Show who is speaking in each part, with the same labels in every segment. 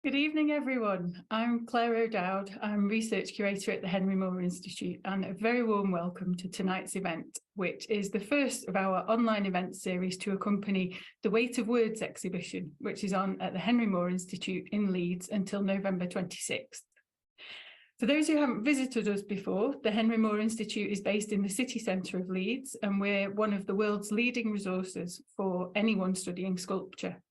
Speaker 1: Good evening, everyone. I'm Claire O'Dowd. I'm Research Curator at the Henry Moore Institute, and a very warm welcome to tonight's event, which is the first of our online event series to accompany the Weight of Words exhibition, which is on at the Henry Moore Institute in Leeds until November 26th. For those who haven't visited us before, the Henry Moore Institute is based in the city centre of Leeds, and we're one of the world's leading resources for anyone studying sculpture.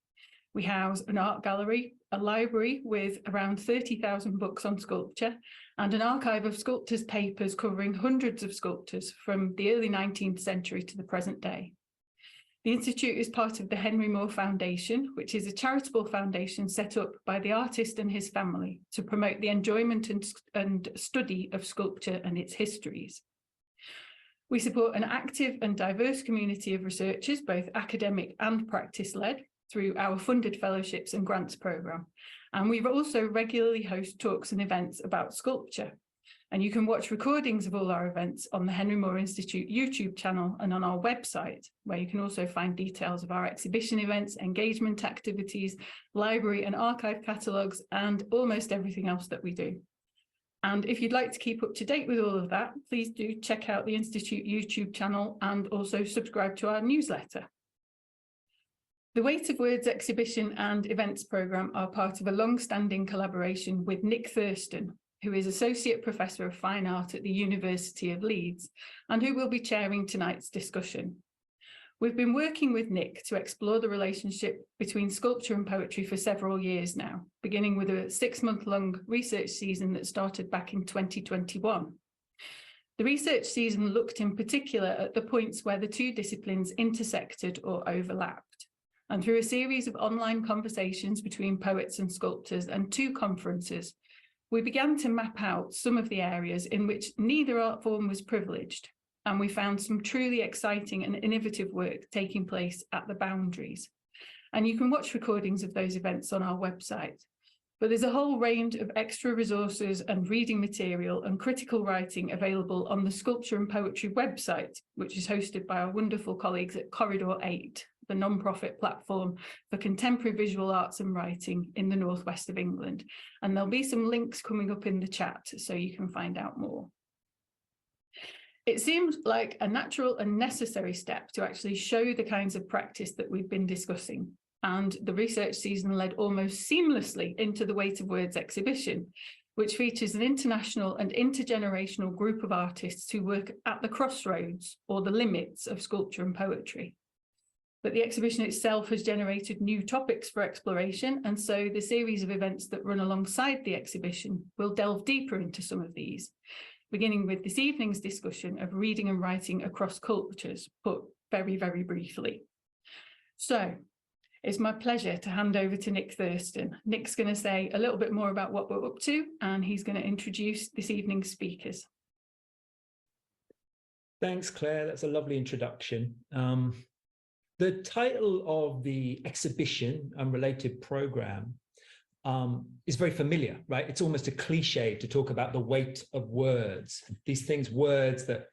Speaker 1: We house an art gallery, a library with around 30,000 books on sculpture, and an archive of sculptors' papers covering hundreds of sculptors from the early 19th century to the present day. The Institute is part of the Henry Moore Foundation, which is a charitable foundation set up by the artist and his family to promote the enjoyment and study of sculpture and its histories. We support an active and diverse community of researchers, both academic and practice-led, through our funded fellowships and grants programme. And we also regularly host talks and events about sculpture. And you can watch recordings of all our events on the Henry Moore Institute YouTube channel and on our website, where you can also find details of our exhibition events, engagement activities, library and archive catalogues, and almost everything else that we do. And if you'd like to keep up to date with all of that, please do check out the Institute YouTube channel and also subscribe to our newsletter. The Weight of Words exhibition and events programme are part of a long-standing collaboration with Nick Thurston, who is Associate Professor of Fine Art at the University of Leeds, and who will be chairing tonight's discussion. We've been working with Nick to explore the relationship between sculpture and poetry for several years now, beginning with a 6-month-long research season that started back in 2021. The research season looked in particular at the points where the two disciplines intersected or overlapped. And through a series of online conversations between poets and sculptors and 2 conferences, we began to map out some of the areas in which neither art form was privileged, and we found some truly exciting and innovative work taking place at the boundaries. And you can watch recordings of those events on our website. But there's a whole range of extra resources and reading material and critical writing available on the Sculpture and Poetry website, which is hosted by our wonderful colleagues at Corridor 8, the non-profit platform for contemporary visual arts and writing in the northwest of England. And there'll be some links coming up in the chat so you can find out more. It seems like a natural and necessary step to actually show the kinds of practice that we've been discussing. And the research season led almost seamlessly into the Weight of Words exhibition, which features an international and intergenerational group of artists who work at the crossroads or the limits of sculpture and poetry. But the exhibition itself has generated new topics for exploration, and so the series of events that run alongside the exhibition will delve deeper into some of these, beginning with this evening's discussion of reading and writing across cultures, put very, very briefly. So it's my pleasure to hand over to Nick Thurston. Nick's going to say a little bit more about what we're up to, and he's going to introduce this evening's speakers.
Speaker 2: Thanks, Claire. That's a lovely introduction. The title of the exhibition and related programme is very familiar, right? It's almost a cliche to talk about the weight of words. These things, words that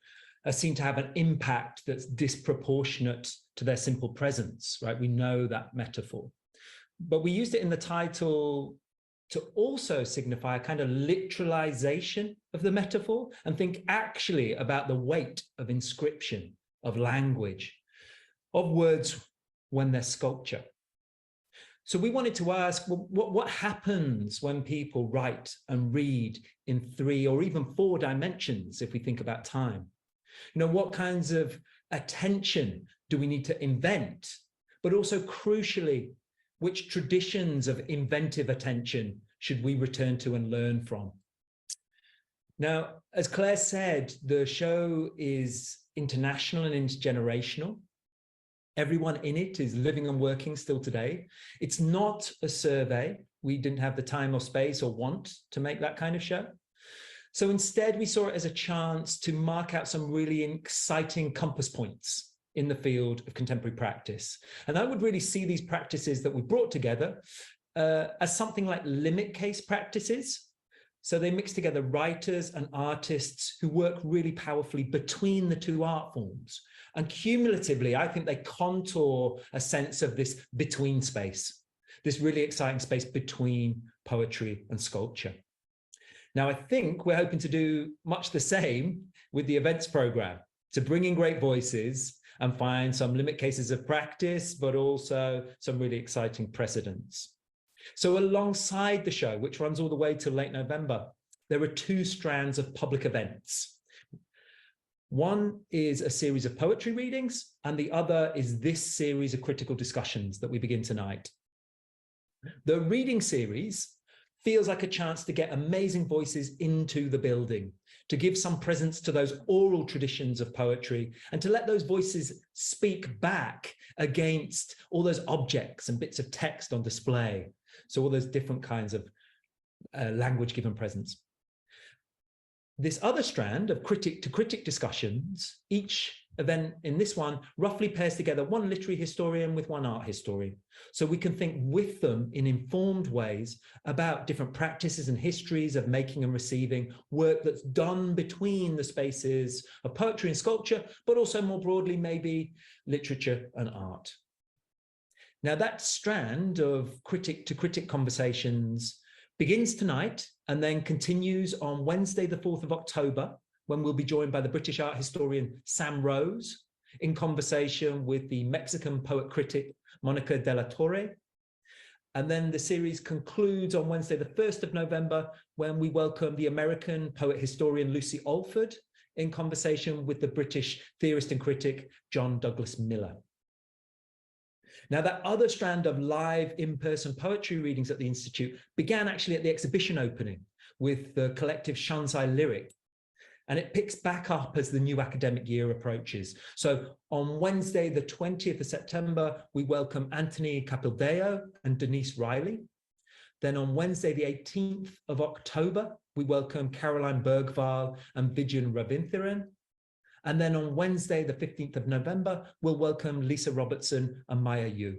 Speaker 2: seem to have an impact that's disproportionate to their simple presence, right? We know that metaphor. But we used it in the title to also signify a kind of literalization of the metaphor and think actually about the weight of inscription, of language, of words when they're sculpture. So we wanted to ask, well, what happens when people write and read in 3 or even 4 dimensions, if we think about time? You know, what kinds of attention do we need to invent? But also crucially, which traditions of inventive attention should we return to and learn from? Now, as Claire said, the show is international and intergenerational. Everyone in it is living and working still today. It's not a survey. We didn't have the time or space or want to make that kind of show. So instead, we saw it as a chance to mark out some really exciting compass points in the field of contemporary practice. And I would really see these practices that we brought together as something like limit case practices. So they mix together writers and artists who work really powerfully between the 2 art forms. And cumulatively, I think they contour a sense of this between space. this really exciting space between poetry and sculpture. Now, I think we're hoping to do much the same with the events program, to bring in great voices and find some limit cases of practice, but also some really exciting precedents. So alongside the show, which runs all the way to late November, there are two strands of public events. One is a series of poetry readings, and the other is this series of critical discussions that we begin tonight. The reading series feels like a chance to get amazing voices into the building, to give some presence to those oral traditions of poetry, and to let those voices speak back against all those objects and bits of text on display. So all those different kinds of language given presence. This other strand of critic to critic discussions, each event in this one roughly pairs together one literary historian with one art historian. So we can think with them in informed ways about different practices and histories of making and receiving work that's done between the spaces of poetry and sculpture, but also more broadly, maybe literature and art. Now that strand of critic to critic conversations begins tonight and then continues on Wednesday, the 4th of October, when we'll be joined by the British art historian Sam Rose in conversation with the Mexican poet critic Monica de la Torre. And then the series concludes on Wednesday, the 1st of November, when we welcome the American poet historian Lucy Alford in conversation with the British theorist and critic John Douglas Miller. Now, that other strand of live in-person poetry readings at the Institute began actually at the exhibition opening with the collective Shanzai Lyric, and it picks back up as the new academic year approaches. So on Wednesday, the 20th of September, we welcome Anthony Capildeo and Denise Riley. Then on Wednesday, the 18th of October, we welcome Caroline Bergvall and Vivian Ravinthiran. And then on Wednesday, the 15th of November, we'll welcome Lisa Robertson and Maya Yu.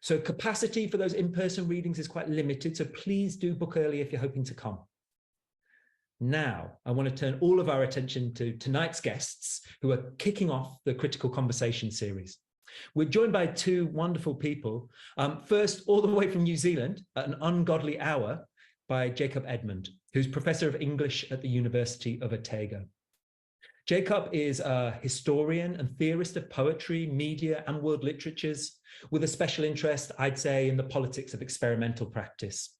Speaker 2: So capacity for those in-person readings is quite limited, so please do book early if you're hoping to come. Now, I want to turn all of our attention to tonight's guests who are kicking off the Critical Conversation series. We're joined by two wonderful people. First, all the way from New Zealand, at an ungodly hour, by Jacob Edmond, who's Professor of English at the University of Otago. Jacob is a historian and theorist of poetry, media, and world literatures, with a special interest, I'd say, in the politics of experimental practice.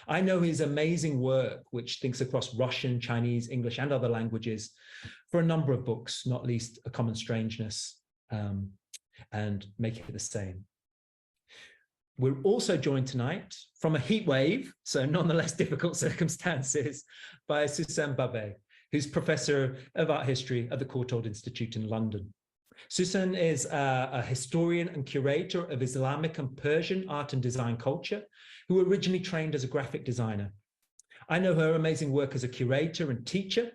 Speaker 2: I know his amazing work, which thinks across Russian, Chinese, English, and other languages, for a number of books, not least A Common Strangeness and Make It the Same. We're also joined tonight from a heat wave, so nonetheless difficult circumstances, by Sussan Babaie, who's Professor of Art History at the Courtauld Institute in London. Sussan is a historian and curator of Islamic and Persian art and design culture, who originally trained as a graphic designer. I know her amazing work as a curator and teacher,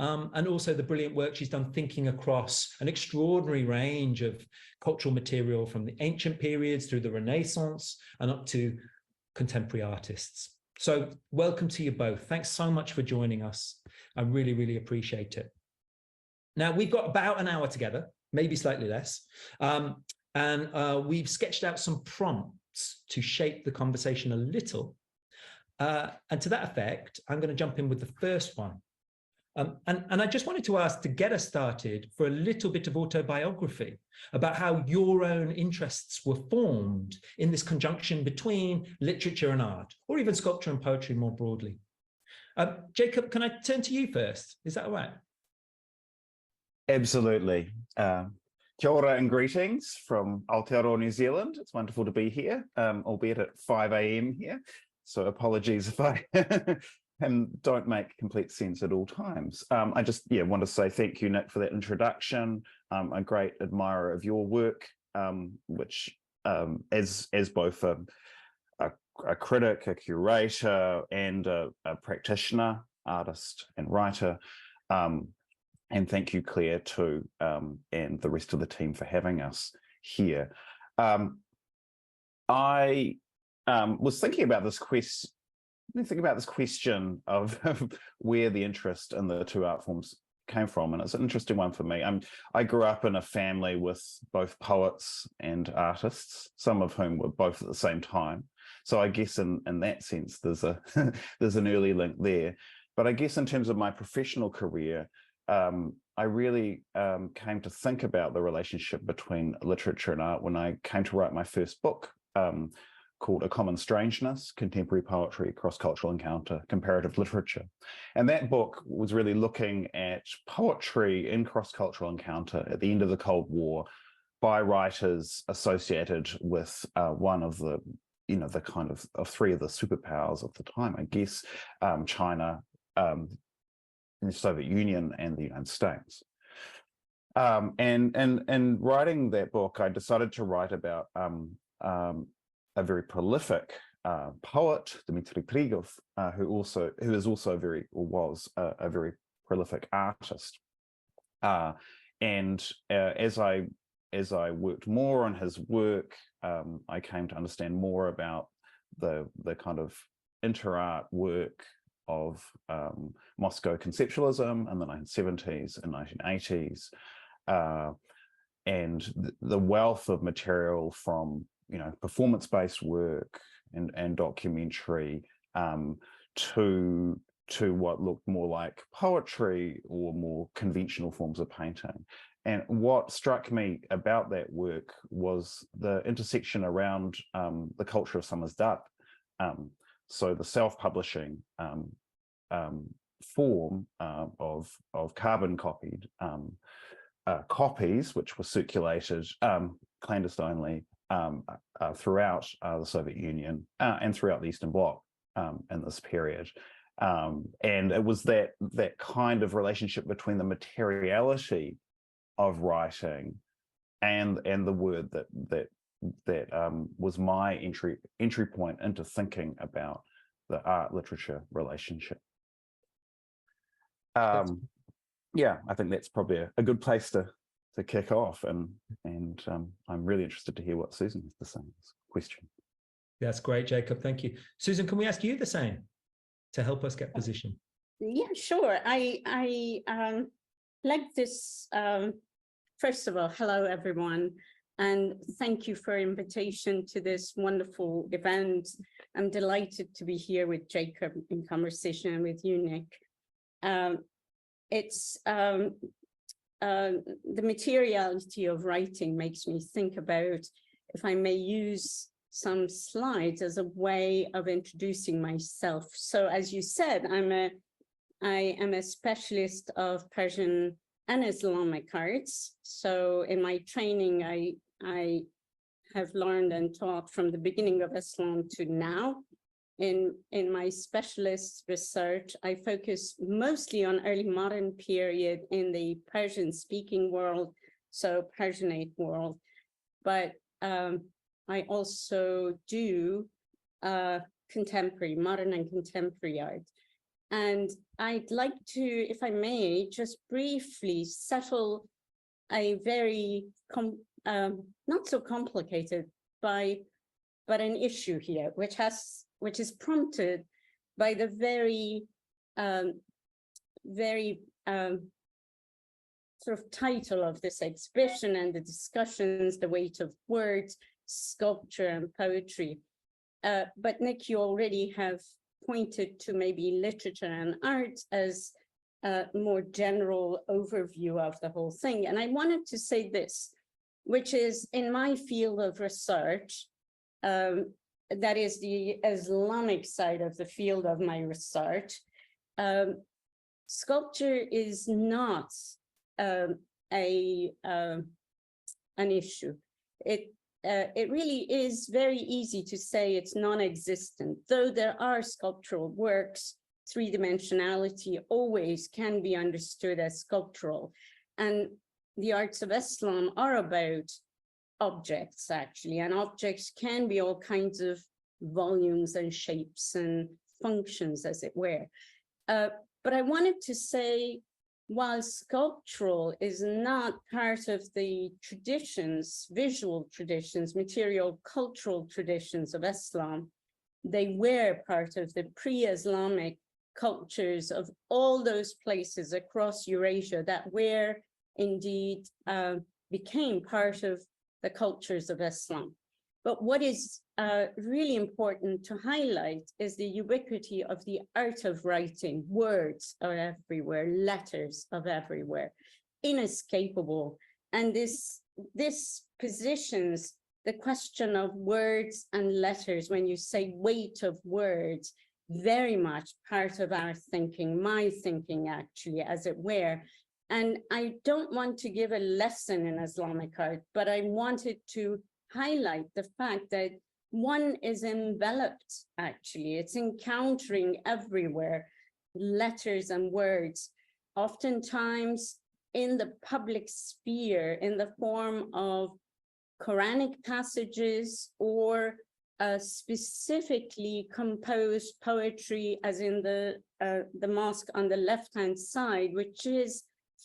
Speaker 2: and also the brilliant work she's done thinking across an extraordinary range of cultural material from the ancient periods through the Renaissance and up to contemporary artists. So welcome to you both. Thanks so much for joining us. I really, really appreciate it. Now, we've got about an hour together, maybe slightly less, and we've sketched out some prompts to shape the conversation a little. And to that effect, I'm going to jump in with the first one. And I just wanted to ask, to get us started, for a little bit of autobiography about how your own interests were formed in this conjunction between literature and art, or even sculpture and poetry more broadly. Jacob, can I turn to you first? Is that all right?
Speaker 3: Absolutely. Kia ora and greetings from Aotearoa, New Zealand. It's wonderful to be here, albeit at 5 a.m. here. So apologies if I don't make complete sense at all times. I just want to say thank you, Nick, for that introduction. I'm a great admirer of your work, which as both a critic, a curator, and a practitioner, artist and writer. And thank you, Claire, too, and the rest of the team for having us here. I was thinking about this question of where the interest in the two art forms came from, and it's an interesting one for me. I grew up in a family with both poets and artists, some of whom were both at the same time. So I guess in that sense, there's a there's an early link there. But I guess in terms of my professional career, I really came to think about the relationship between literature and art when I came to write my first book, called A Common Strangeness, Contemporary Poetry, Cross-Cultural Encounter, Comparative Literature. And that book was really looking at poetry in cross-cultural encounter at the end of the Cold War by writers associated with one of the, the kind of three of the superpowers of the time, I guess, China, the Soviet Union, and the United States. And writing that book, I decided to write about a very prolific poet, Dmitry Krygov, who was a very prolific artist. And as I worked more on his work, I came to understand more about the kind of inter-art work of Moscow conceptualism in the 1970s and 1980s, and the wealth of material from performance-based work and documentary to what looked more like poetry or more conventional forms of painting. And what struck me about that work was the intersection around the culture of samizdat. So the self-publishing form of carbon-copied copies, which were circulated clandestinely throughout the Soviet Union and throughout the Eastern Bloc in this period. And it was that kind of relationship between the materiality of writing and the word that was my entry point into thinking about the art-literature relationship. Yeah, I think that's probably a good place to kick off, and I'm really interested to hear what Sussan has to say on this question.
Speaker 2: That's great, Jacob. Thank you. Sussan, can we ask you the same to help us get positioned?
Speaker 4: Yeah, sure. I like this. First of all, hello, everyone. And thank you for invitation to this wonderful event. I'm delighted to be here with Jacob in conversation and with you, Nick. It's the materiality of writing makes me think about, if I may use some slides as a way of introducing myself. So as you said, I am a specialist of Persian and Islamic arts. So in my training, I have learned and taught from the beginning of Islam to now. In my specialist research, I focus mostly on early modern period in the Persian-speaking world, so Persianate world. But I also do contemporary, modern and contemporary art. And I'd like to, if I may, just briefly settle a very, not so complicated, but an issue here, which is prompted by the very sort of title of this exhibition and the discussions, the weight of words, sculpture and poetry. But Nick, you already have pointed to maybe literature and art as a more general overview of the whole thing. And I wanted to say this, which is in my field of research, that is the Islamic side of the field of my research, sculpture is not an issue. It really is very easy to say it's non-existent, though there are sculptural works. Three-dimensionality always can be understood as sculptural, and the arts of Islam are about objects, actually, and objects can be all kinds of volumes and shapes and functions, as it were. But I wanted to say, while sculptural is not part of the traditions, visual traditions, material cultural traditions of Islam, they were part of the pre-Islamic cultures of all those places across Eurasia that were indeed became part of the cultures of Islam. But what is really important to highlight is the ubiquity of the art of writing. Words are everywhere, letters are everywhere, inescapable. And this positions the question of words and letters, when you say weight of words, very much part of our thinking, my thinking actually, as it were. And I don't want to give a lesson in Islamic art, but I wanted to highlight the fact that one is enveloped, actually. It's encountering everywhere letters and words, oftentimes in the public sphere, in the form of Quranic passages or specifically composed poetry, as in the mosque on the left-hand side, which is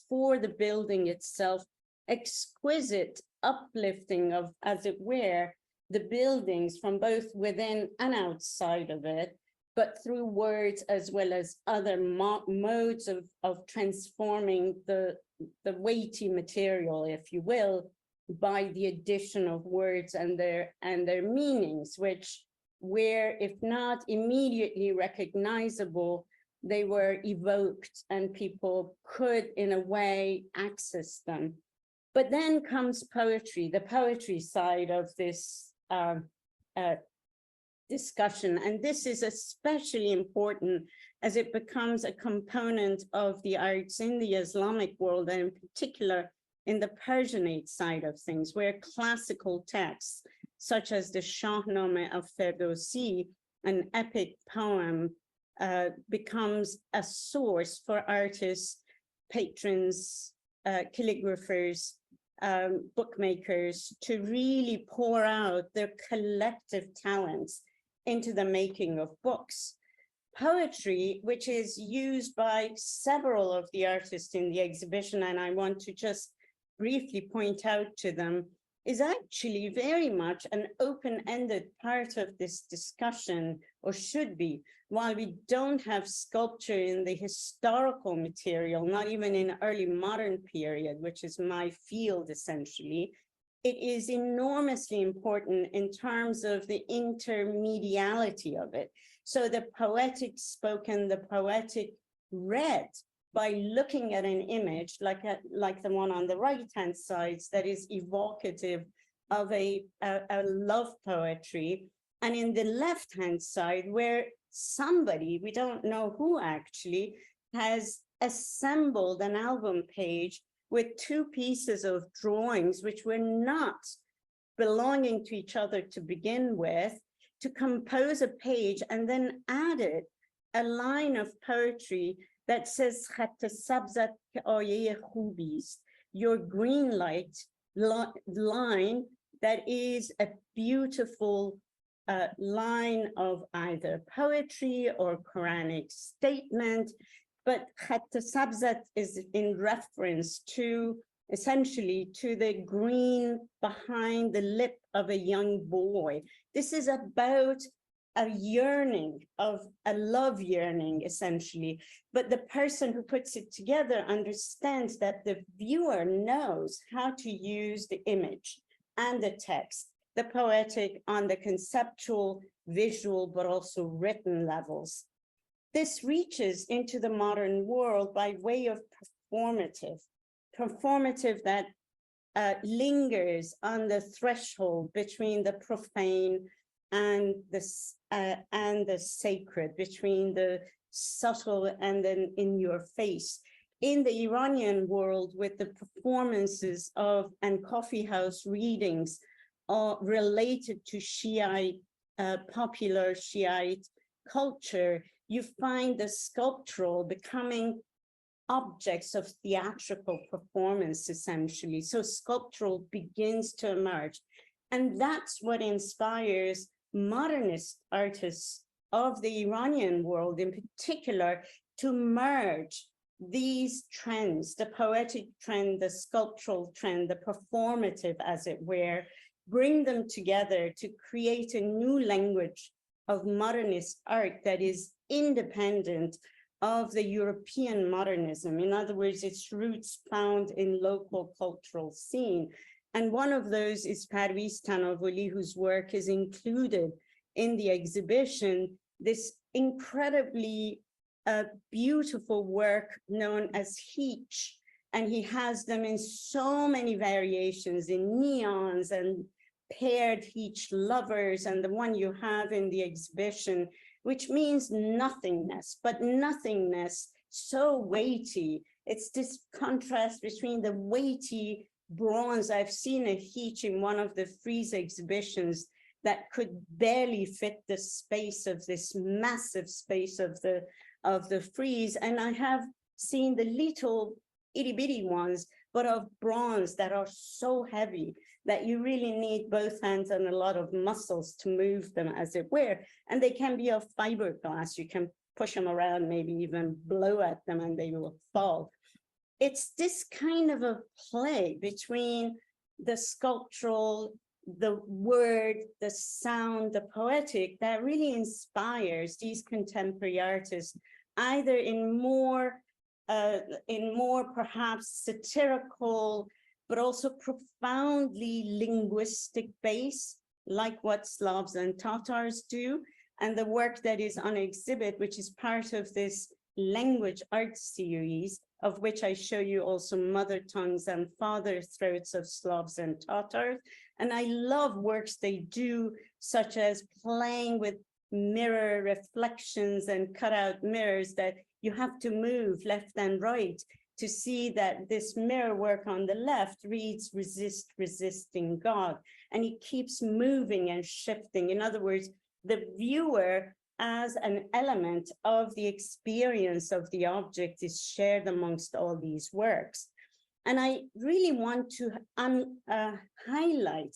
Speaker 4: for the building itself, exquisite uplifting of, as it were, the buildings from both within and outside of it, but through words as well as other modes of transforming the weighty material, if you will, by the addition of words and their meanings, which were, if not immediately recognizable, they were evoked and people could in a way access them. But then comes poetry, the poetry side of this discussion. And this is especially important as it becomes a component of the arts in the Islamic world, and in particular in the Persianate side of things, where classical texts, such as the Shahnameh of Ferdowsi, an epic poem, becomes a source for artists, patrons, calligraphers, bookmakers to really pour out their collective talents into the making of books. Poetry, which is used by several of the artists in the exhibition, and I want to just briefly point out to them, is actually very much an open-ended part of this discussion, or should be. While we don't have sculpture in the historical material, not even in early modern period, which is my field essentially, it is enormously important in terms of the intermediality of it. So the poetic spoken, the poetic read, by looking at an image like the one on the right-hand side that is evocative of a love poetry, and in the left-hand side where somebody, we don't know who actually, has assembled an album page with two pieces of drawings which were not belonging to each other to begin with, to compose a page and then added a line of poetry that says, your green light line, that is a beautiful line of either poetry or Quranic statement, but Khatta Sabzat is in reference to essentially to the green behind the lip of a young boy. This is about a yearning, of a love yearning, essentially. But the person who puts it together understands that the viewer knows how to use the image and the text, the poetic on the conceptual, visual, but also written levels. This reaches into the modern world by way of performative that lingers on the threshold between the profane and the sacred, between the subtle and then in your face. In the Iranian world, with the performances of and coffee house readings related to Shiite, popular Shiite culture, you find the sculptural becoming objects of theatrical performance, essentially. So sculptural begins to emerge. And that's what inspires modernist artists of the Iranian world in particular to merge these trends, the poetic trend, the sculptural trend, the performative, as it were, bring them together to create a new language of modernist art that is independent of the European modernism. In other words, its roots found in local cultural scene. And one of those is Parviz Tanavuli, whose work is included in the exhibition, this incredibly beautiful work known as Heech. And he has them in so many variations, in neons and paired Heech lovers, and the one you have in the exhibition, which means nothingness, but nothingness so weighty. It's this contrast between the weighty bronze. I've seen a Heech in one of the frieze exhibitions that could barely fit the space of this massive space of the frieze. And I have seen the little itty bitty ones, but of bronze that are so heavy that you really need both hands and a lot of muscles to move them, as it were. And they can be of fiberglass. You can push them around, maybe even blow at them and they will fall. It's this kind of a play between the sculptural, the word, the sound, the poetic that really inspires these contemporary artists, either in more perhaps satirical, but also profoundly linguistic base, like what Slavs and Tatars do. And the work that is on exhibit, which is part of this language art series, of which I show you also mother tongues and father throats of Slavs and Tatars. And I love works they do, such as playing with mirror reflections and cutout mirrors that you have to move left and right to see that this mirror work on the left reads resist, resisting God. And it keeps moving and shifting. In other words, the viewer as an element of the experience of the object is shared amongst all these works. And I really want to highlight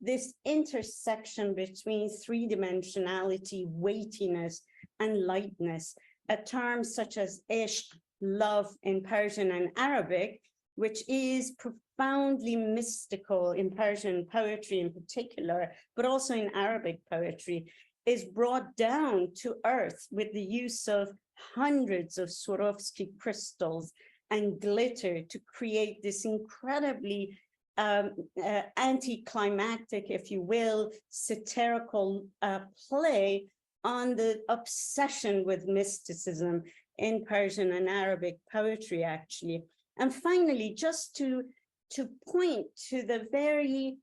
Speaker 4: this intersection between three-dimensionality, weightiness, and lightness, a term such as ishq, love in Persian and Arabic, which is profoundly mystical in Persian poetry in particular, but also in Arabic poetry, is brought down to earth with the use of hundreds of Swarovski crystals and glitter to create this incredibly anticlimactic, if you will, satirical play on the obsession with mysticism in Persian and Arabic poetry, actually. And finally, just to point to the very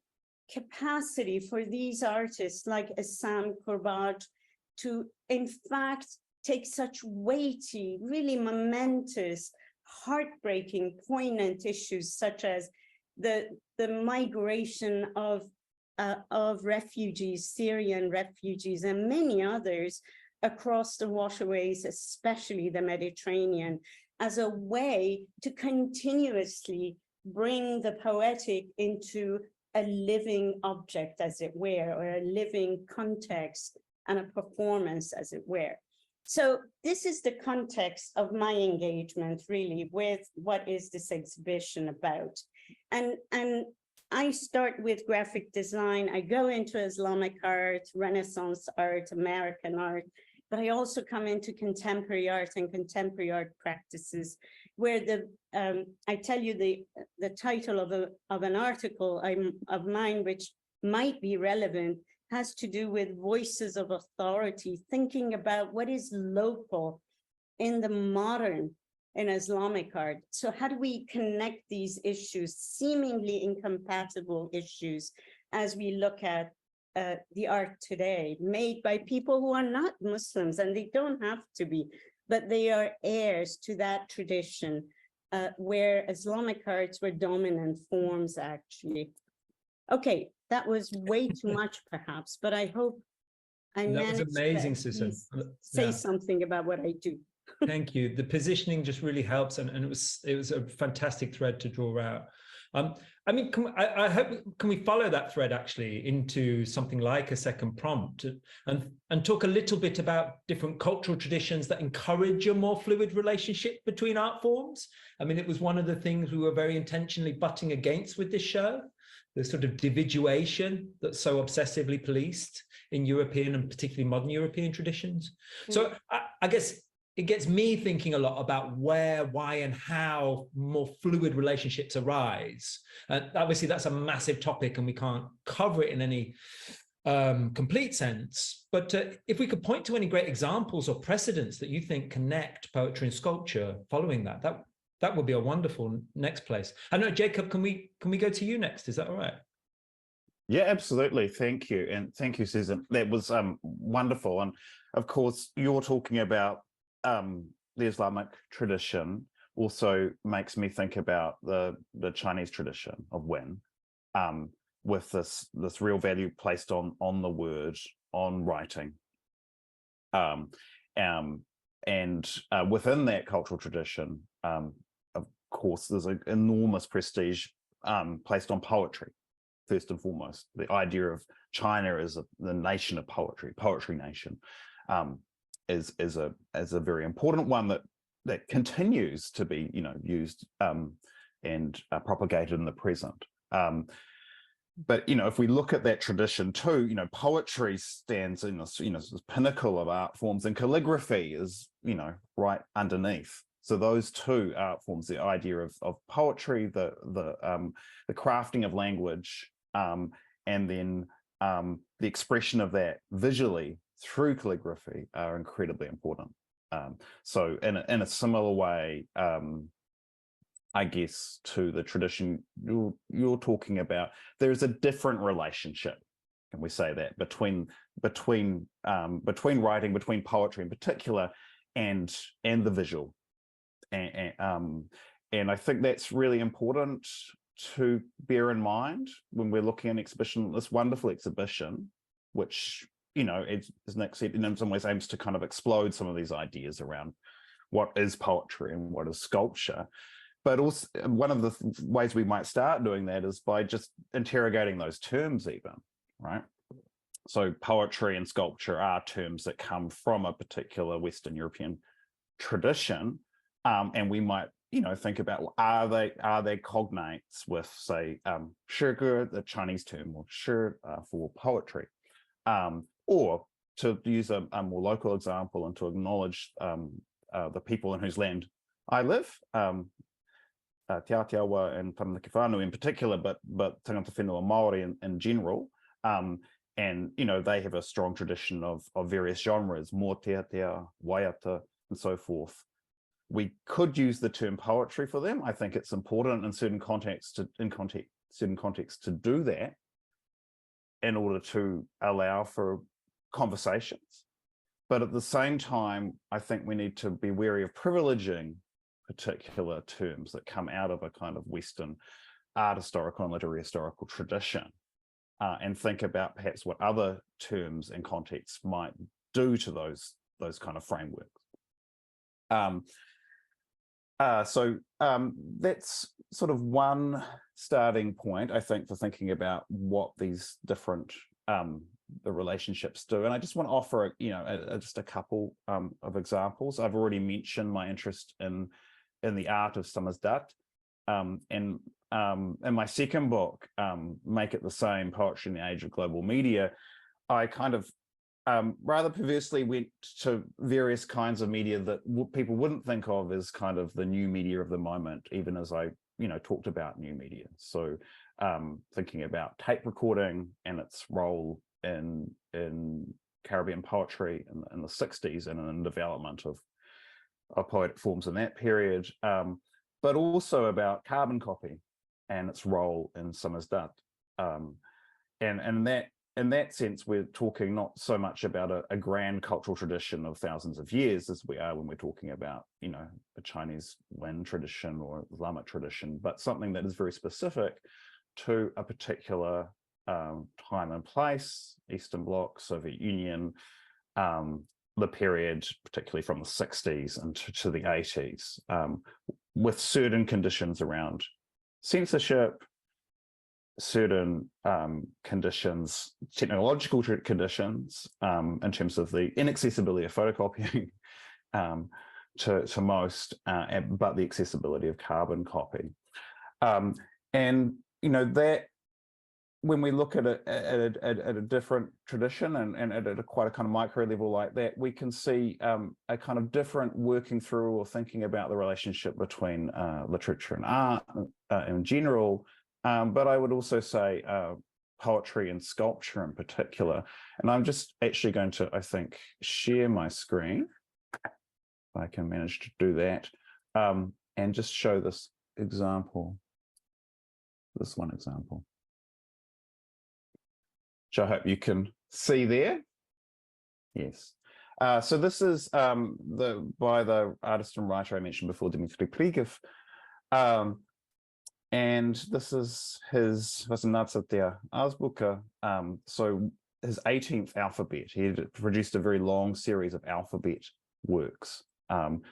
Speaker 4: capacity for these artists like Assam Kurbaj to, in fact, take such weighty, really momentous, heartbreaking, poignant issues such as the migration of refugees, Syrian refugees, and many others across the waterways, especially the Mediterranean, as a way to continuously bring the poetic into a living object, as it were, or a living context and a performance, as it were. So this is the context of my engagement, really, with what is this exhibition about. And I start with graphic design. I go into Islamic art, Renaissance art, American art, but I also come into contemporary art and contemporary art practices, where I tell you the title of an article of mine, which might be relevant, has to do with voices of authority, thinking about what is local in the modern in Islamic art. So how do we connect these issues, seemingly incompatible issues, as we look at the art today, made by people who are not Muslims, and they don't have to be, but they are heirs to that tradition where Islamic arts were dominant forms, actually. Okay, that was way too much, perhaps, but I hope I managed
Speaker 2: that was amazing, Sussan.
Speaker 4: Say something about what I do.
Speaker 2: Thank you. The positioning just really helps, and it was a fantastic thread to draw out. I mean, I hope can we follow that thread actually into something like a second prompt and talk a little bit about different cultural traditions that encourage a more fluid relationship between art forms. I mean, it was one of the things we were very intentionally butting against with this show, the sort of individuation that's so obsessively policed in European and particularly modern European traditions. So I guess it gets me thinking a lot about where, why, and how more fluid relationships arise. Obviously, that's a massive topic, and we can't cover it in any complete sense. But if we could point to any great examples or precedents that you think connect poetry and sculpture following that would be a wonderful next place. I know, Jacob, can we go to you next? Is that all right?
Speaker 3: Yeah, absolutely. Thank you. And thank you, Susan. That was wonderful. And of course, you're talking about the Islamic tradition also makes me think about the Chinese tradition of Wen, with this real value placed on the word, on writing. And within that cultural tradition, of course, there's an enormous prestige placed on poetry. First and foremost, the idea of China as the nation of poetry nation, is a very important one that continues to be used and propagated in the present. But if we look at that tradition too, poetry stands in this this pinnacle of art forms, and calligraphy is right underneath. So those two art forms, the idea of poetry, the crafting of language, and then the expression of that visually through calligraphy are incredibly important. So in a similar way, I guess, to the tradition you're talking about, there's a different relationship, can we say that, between writing, between poetry in particular, and the visual, and I think that's really important to bear in mind when we're looking at an exhibition, this wonderful exhibition, which, as Nick said, in some ways aims to kind of explode some of these ideas around what is poetry and what is sculpture. But also, one of the ways we might start doing that is by just interrogating those terms even, right? So poetry and sculpture are terms that come from a particular Western European tradition, and we might think about, are they cognates with, say, 诗歌, the Chinese term, or 诗 for poetry, or to use a more local example and to acknowledge the people in whose land I live, Tiawa and Taranaki in particular, but Tangata Whenua Māori in general, and they have a strong tradition of various genres, mōteatea, waiata, and so forth. We could use the term poetry for them. I think it's important in certain contexts to do that in order to allow for conversations. But at the same time, I think we need to be wary of privileging particular terms that come out of a kind of Western art historical and literary historical tradition, and think about perhaps what other terms and contexts might do to those kind of frameworks. So that's sort of one starting point, I think, for thinking about what these different the relationships do. And I just want to offer, just a couple of examples. I've already mentioned my interest in the art of samizdat. And in my second book, Make It the Same, Poetry in the Age of Global Media, I kind of rather perversely went to various kinds of media that people wouldn't think of as kind of the new media of the moment, even as I, talked about new media. So thinking about tape recording and its role in Caribbean poetry in the 60s and in the development of poetic forms in that period, but also about carbon copy and its role in samizdat. And in that sense, we're talking not so much about a grand cultural tradition of thousands of years as we are when we're talking about, a Chinese Wen tradition or Islamic tradition, but something that is very specific to a particular time and place, Eastern Bloc, Soviet Union, the period, particularly from the 60s and to the 80s, with certain conditions around censorship, certain conditions, technological conditions, in terms of the inaccessibility of photocopying to most, but the accessibility of carbon copy. And, that when we look at a different tradition and at a quite a kind of micro level like that, we can see a kind of different working through or thinking about the relationship between literature and art in general, but I would also say poetry and sculpture in particular. And I'm just actually going to, I think, share my screen, if I can manage to do that, and just show this example, this one example, which I hope you can see there. Yes. So this is by the artist and writer I mentioned before, Dmitry Prigov. And this is his Восемнадцатая азбука, so his 18th alphabet. He had produced a very long series of alphabet works,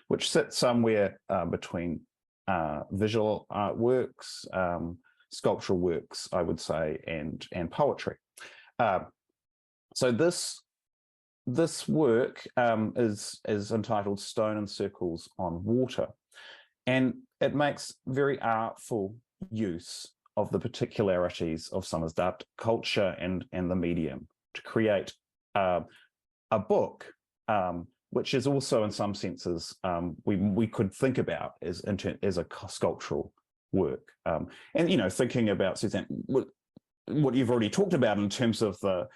Speaker 3: which sit somewhere between visual art works, sculptural works, I would say, and poetry. So this work is entitled Stone and Circles on Water, and it makes very artful use of the particularities of samizdat culture and the medium to create a book, which is also in some senses we could think about as a sculptural work. And you know, thinking about, Sussan, what you've already talked about in terms of the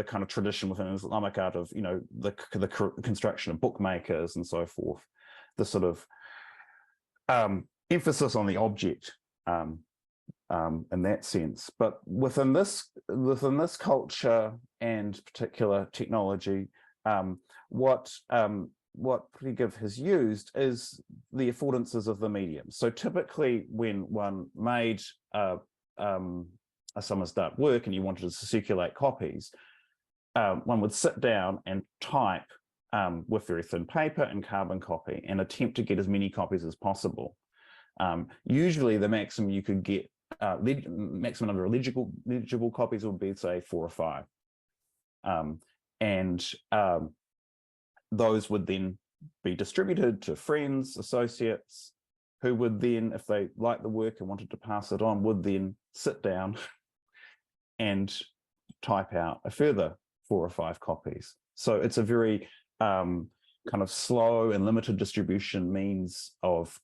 Speaker 3: kind of tradition within Islamic art of, you know, the construction of bookmakers and so forth, the sort of emphasis on the object in that sense. But within this culture and particular technology, what Prigov has used is the affordances of the medium. So typically when one made a samizdat work and you wanted to circulate copies, one would sit down and type with very thin paper and carbon copy and attempt to get as many copies as possible. Usually the maximum you could get, maximum number of legible copies would be, say, 4 or 5. And those would then be distributed to friends, associates, who would then, if they liked the work and wanted to pass it on, would then sit down and type out a further 4 or 5 copies. So it's a very kind of slow and limited distribution means of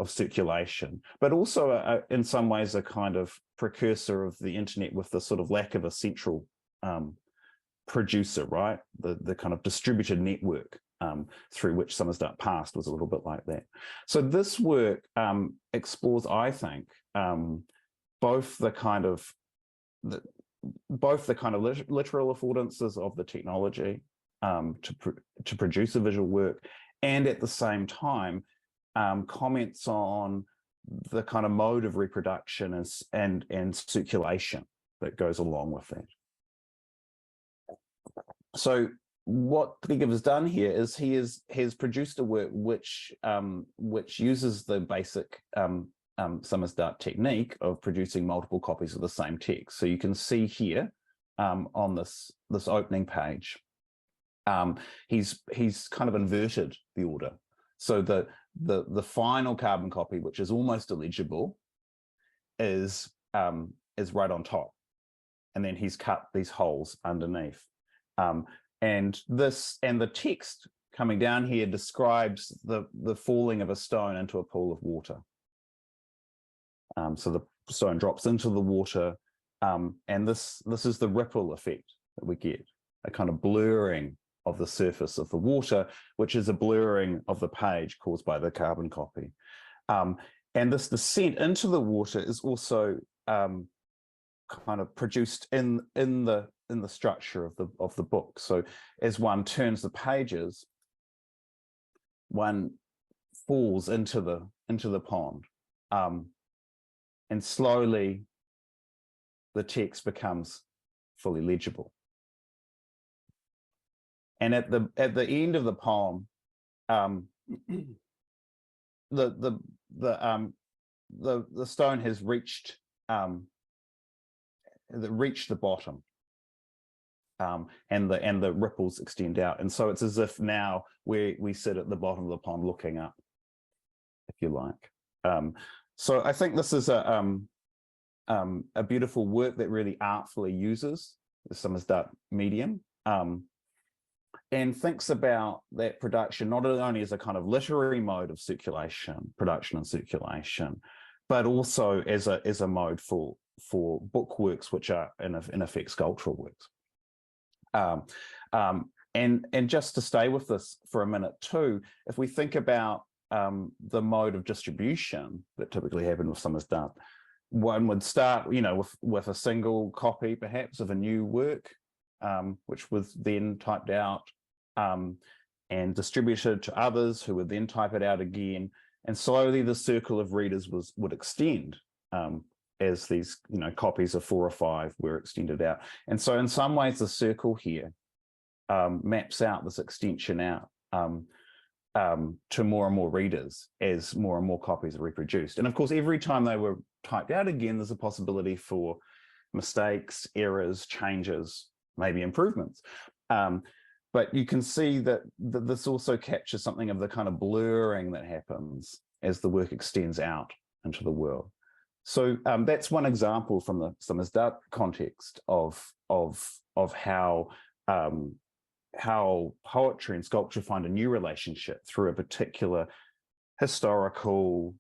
Speaker 3: circulation, but also in some ways a kind of precursor of the internet with the sort of lack of a central producer, right? The kind of distributed network through which samizdat passed was a little bit like that. So this work explores, I think, both the kind of literal affordances of the technology to produce a visual work, and at the same time comments on the kind of mode of reproduction and circulation that goes along with that. So what Prigov has done here is he has produced a work which uses the basic samizdat technique of producing multiple copies of the same text. So you can see here on this opening page, he's kind of inverted the order. So the final carbon copy, which is almost illegible, is right on top, and then he's cut these holes underneath. And the text coming down here describes the falling of a stone into a pool of water. So the stone drops into the water, and this is the ripple effect that we get, a kind of blurring of the surface of the water, which is a blurring of the page caused by the carbon copy. And this descent into the water is also kind of produced in the structure of the book. So as one turns the pages, one falls into the pond, and slowly the text becomes fully legible. And at the end of the poem, the stone has reached the bottom, and the ripples extend out, and so it's as if now we sit at the bottom of the pond looking up, if you like. So I think this is a beautiful work that really artfully uses the samizdat medium, and thinks about that production not only as a kind of literary mode of circulation, production and circulation, but also as a mode for book works, which are in effect sculptural works. And just to stay with this for a minute too, if we think about the mode of distribution that typically happen with samizdat, one would start, with a single copy perhaps of a new work, which was then typed out and distributed to others who would then type it out again. And slowly the circle of readers would extend as these, copies of 4 or 5 were extended out. And so in some ways, the circle here maps out this extension out to more and more readers as more and more copies are reproduced. And of course, every time they were typed out again, there's a possibility for mistakes, errors, changes, maybe improvements. But you can see that this also captures something of the kind of blurring that happens as the work extends out into the world. So that's one example from the samizdat context of how poetry and sculpture find a new relationship through a particular historical,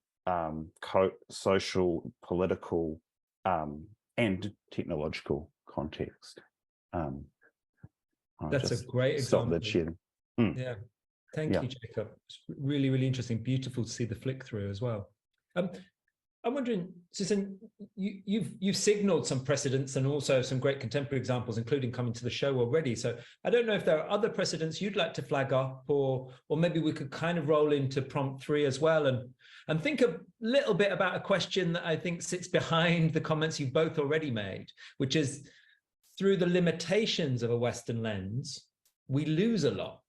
Speaker 3: social, political, and technological context.
Speaker 2: That's a great example.
Speaker 3: Yeah,
Speaker 2: thank you, Jacob. It's really, really interesting. Beautiful to see the flick through as well. I'm wondering, Sussan, you've signaled some precedents and also some great contemporary examples, including coming to the show already. So I don't know if there are other precedents you'd like to flag up, or maybe we could kind of roll into prompt 3 as well, and think a little bit about a question that I think sits behind the comments you've both already made, which is, through the limitations of a Western lens, we lose a lot.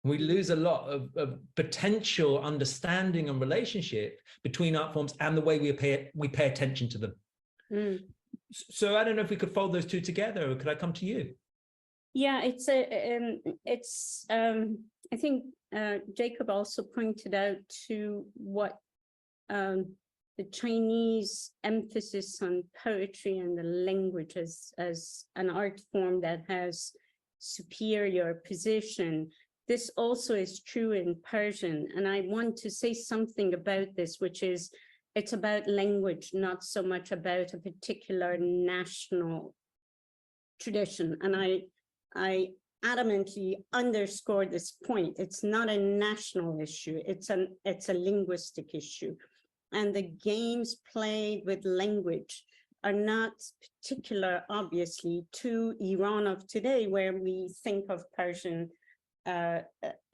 Speaker 2: We lose a lot of potential understanding and relationship between art forms and the way we pay attention to them. So I don't know if we could fold those two together, or could I come to you?
Speaker 4: Yeah, I think Jacob also pointed out to what the Chinese emphasis on poetry and the language as an art form that has superior position. This also is true in Persian. And I want to say something about this, which is it's about language, not so much about a particular national tradition. And I adamantly underscore this point. It's not a national issue. It's a linguistic issue. And the games played with language are not particular, obviously, to Iran of today, where we think of Persian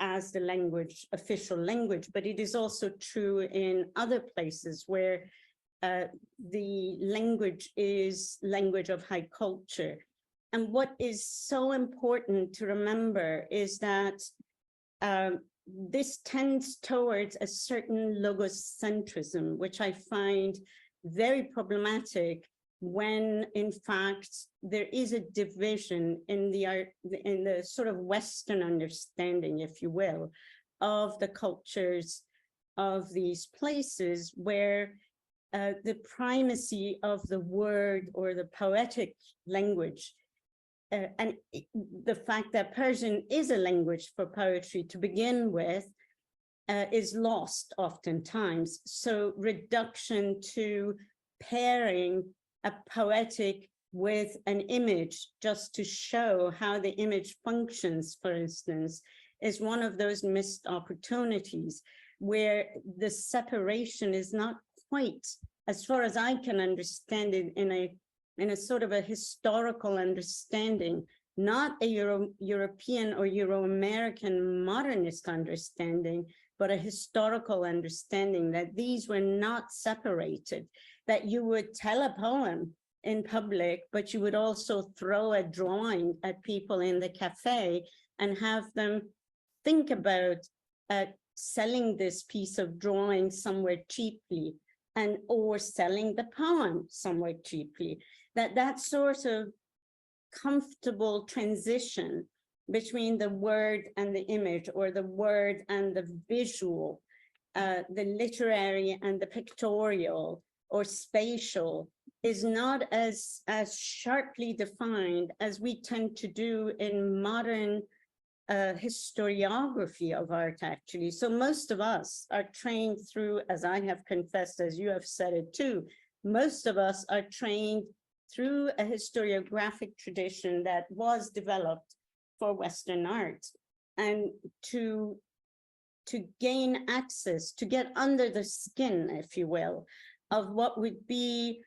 Speaker 4: as the language, official language, but it is also true in other places where the language is language of high culture. And what is so important to remember is that this tends towards a certain logocentrism, which I find very problematic when, in fact, there is a division in the sort of Western understanding, if you will, of the cultures of these places, where the primacy of the word or the poetic language and the fact that Persian is a language for poetry to begin with is lost oftentimes. So reduction to pairing a poetic with an image just to show how the image functions, for instance, is one of those missed opportunities where the separation is not quite, as far as I can understand it, in a sort of a historical understanding, not a European or Euro-American modernist understanding, but a historical understanding that these were not separated, that you would tell a poem in public, but you would also throw a drawing at people in the cafe and have them think about selling this piece of drawing somewhere cheaply, or selling the poem somewhere cheaply. That sort of comfortable transition between the word and the image, or the word and the visual, the literary and the pictorial or spatial, is not as sharply defined as we tend to do in modern historiography of art, actually. So most of us are trained through, as I have confessed, as you have said it too, most of us are trained through a historiographic tradition that was developed for Western art. And to gain access, to get under the skin, if you will, of what would be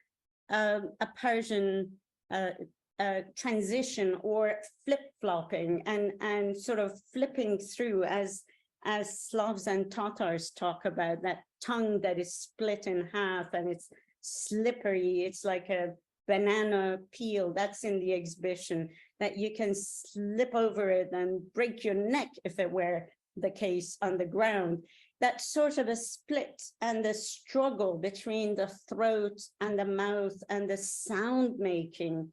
Speaker 4: a Persian transition or flip-flopping and sort of flipping through, as Slavs and Tatars talk about, that tongue that is split in half and it's slippery, it's like a banana peel. That's in the exhibition, that you can slip over it and break your neck if it were the case on the ground. That sort of a split and the struggle between the throat and the mouth and the sound making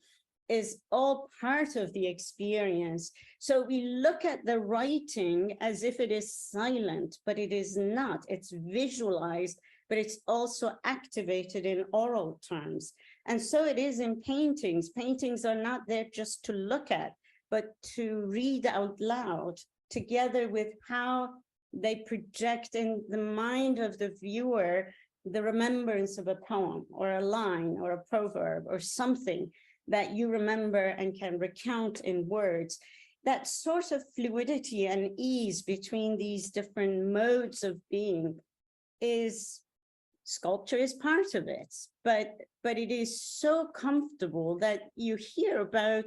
Speaker 4: is all part of the experience. So we look at the writing as if it is silent, but it is not. It's visualized, but it's also activated in oral terms. And so it is in paintings. Paintings are not there just to look at, but to read out loud, together with how they project in the mind of the viewer the remembrance of a poem or a line or a proverb or something that you remember and can recount in words. That sort of fluidity and ease between these different modes of being is, sculpture is part of it, but it is so comfortable that you hear about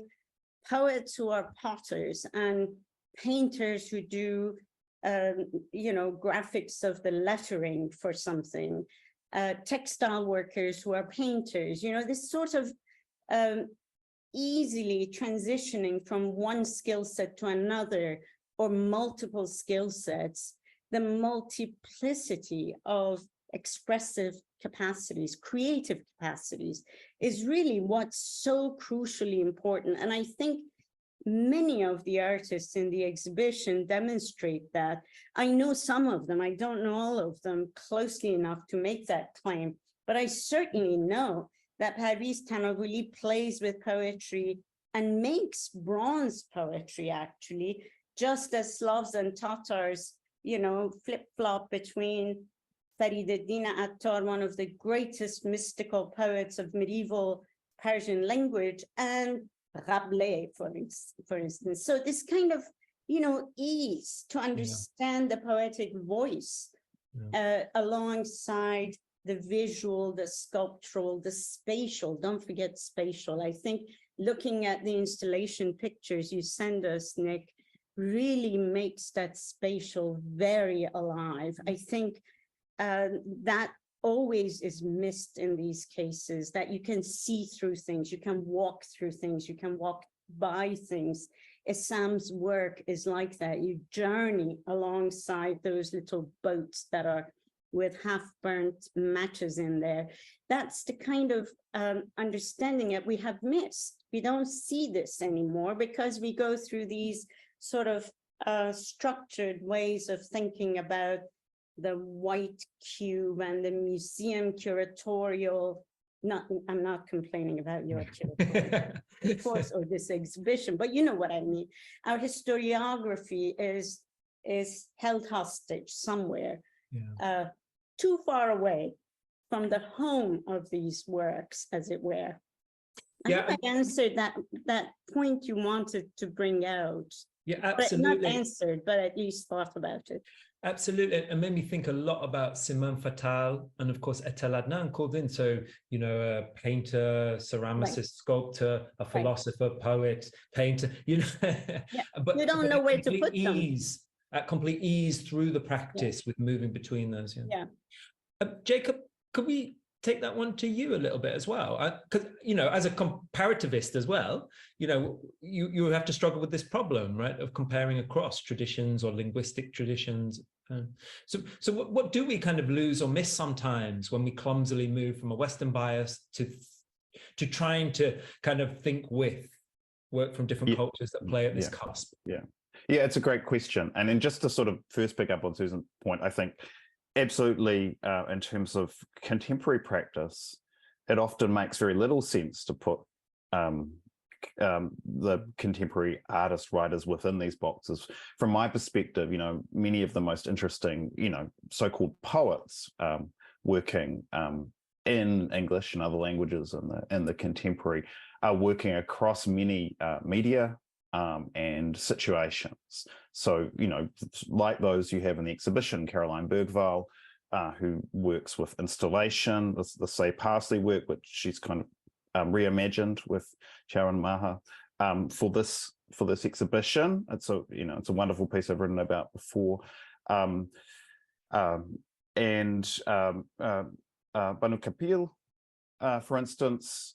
Speaker 4: poets who are potters and painters who do graphics of the lettering for something, textile workers who are painters, this sort of easily transitioning from one skill set to another or multiple skill sets. The multiplicity of expressive capacities, creative capacities, is really what's so crucially important. And I think many of the artists in the exhibition demonstrate that. I know some of them, I don't know all of them closely enough to make that claim, but I certainly know that Paris really plays with poetry and makes bronze poetry, actually, just as Slavs and Tatars, flip-flop between Farideddin Attar, one of the greatest mystical poets of medieval Persian language, and Rabelais, for instance. So this kind of, ease to understand the poetic voice alongside the visual, the sculptural, the spatial. Don't forget spatial. I think looking at the installation pictures you send us, Nick, really makes that spatial very alive. I think that always is missed in these cases, that you can see through things, you can walk through things, you can walk by things. Issam's work is like that. You journey alongside those little boats that are with half-burnt matches in there. That's the kind of understanding that we have missed. We don't see this anymore because we go through these sort of structured ways of thinking about the white cube and the museum curatorial. I'm not complaining about your curatorial, of course, or this exhibition, but you know what I mean. Our historiography is held hostage somewhere, too far away from the home of these works, as it were. I hope I answered that point you wanted to bring out.
Speaker 2: Yeah, absolutely.
Speaker 4: But not answered, but at least thought about it.
Speaker 2: Absolutely. It made me think a lot about Simone Fattal and, of course, Etel Adnan called in. So, a painter, ceramicist, sculptor, a philosopher, poet, painter, but
Speaker 4: you don't know where to put
Speaker 2: ease,
Speaker 4: them.
Speaker 2: At complete ease through the practice with moving between those. Jacob, could we take that one to you a little bit as well? Because, as a comparativist as well, you have to struggle with this problem, right, of comparing across traditions or linguistic traditions. So what do we kind of lose or miss sometimes when we clumsily move from a Western bias to trying to kind of think with work from different cultures that play at this cusp?
Speaker 3: Yeah, it's a great question. And then just to sort of first pick up on Sussan's point, I think absolutely in terms of contemporary practice, it often makes very little sense to put the contemporary artist writers within these boxes. From my perspective, many of the most interesting, so-called poets working in English and other languages in the contemporary are working across many media and situations. So, like those you have in the exhibition, Caroline Bergvall, who works with installation, the Say Parsley work, which she's kind of reimagined with Sharon Maha for this exhibition. It's a wonderful piece I've written about before. Banu Kapil, for instance,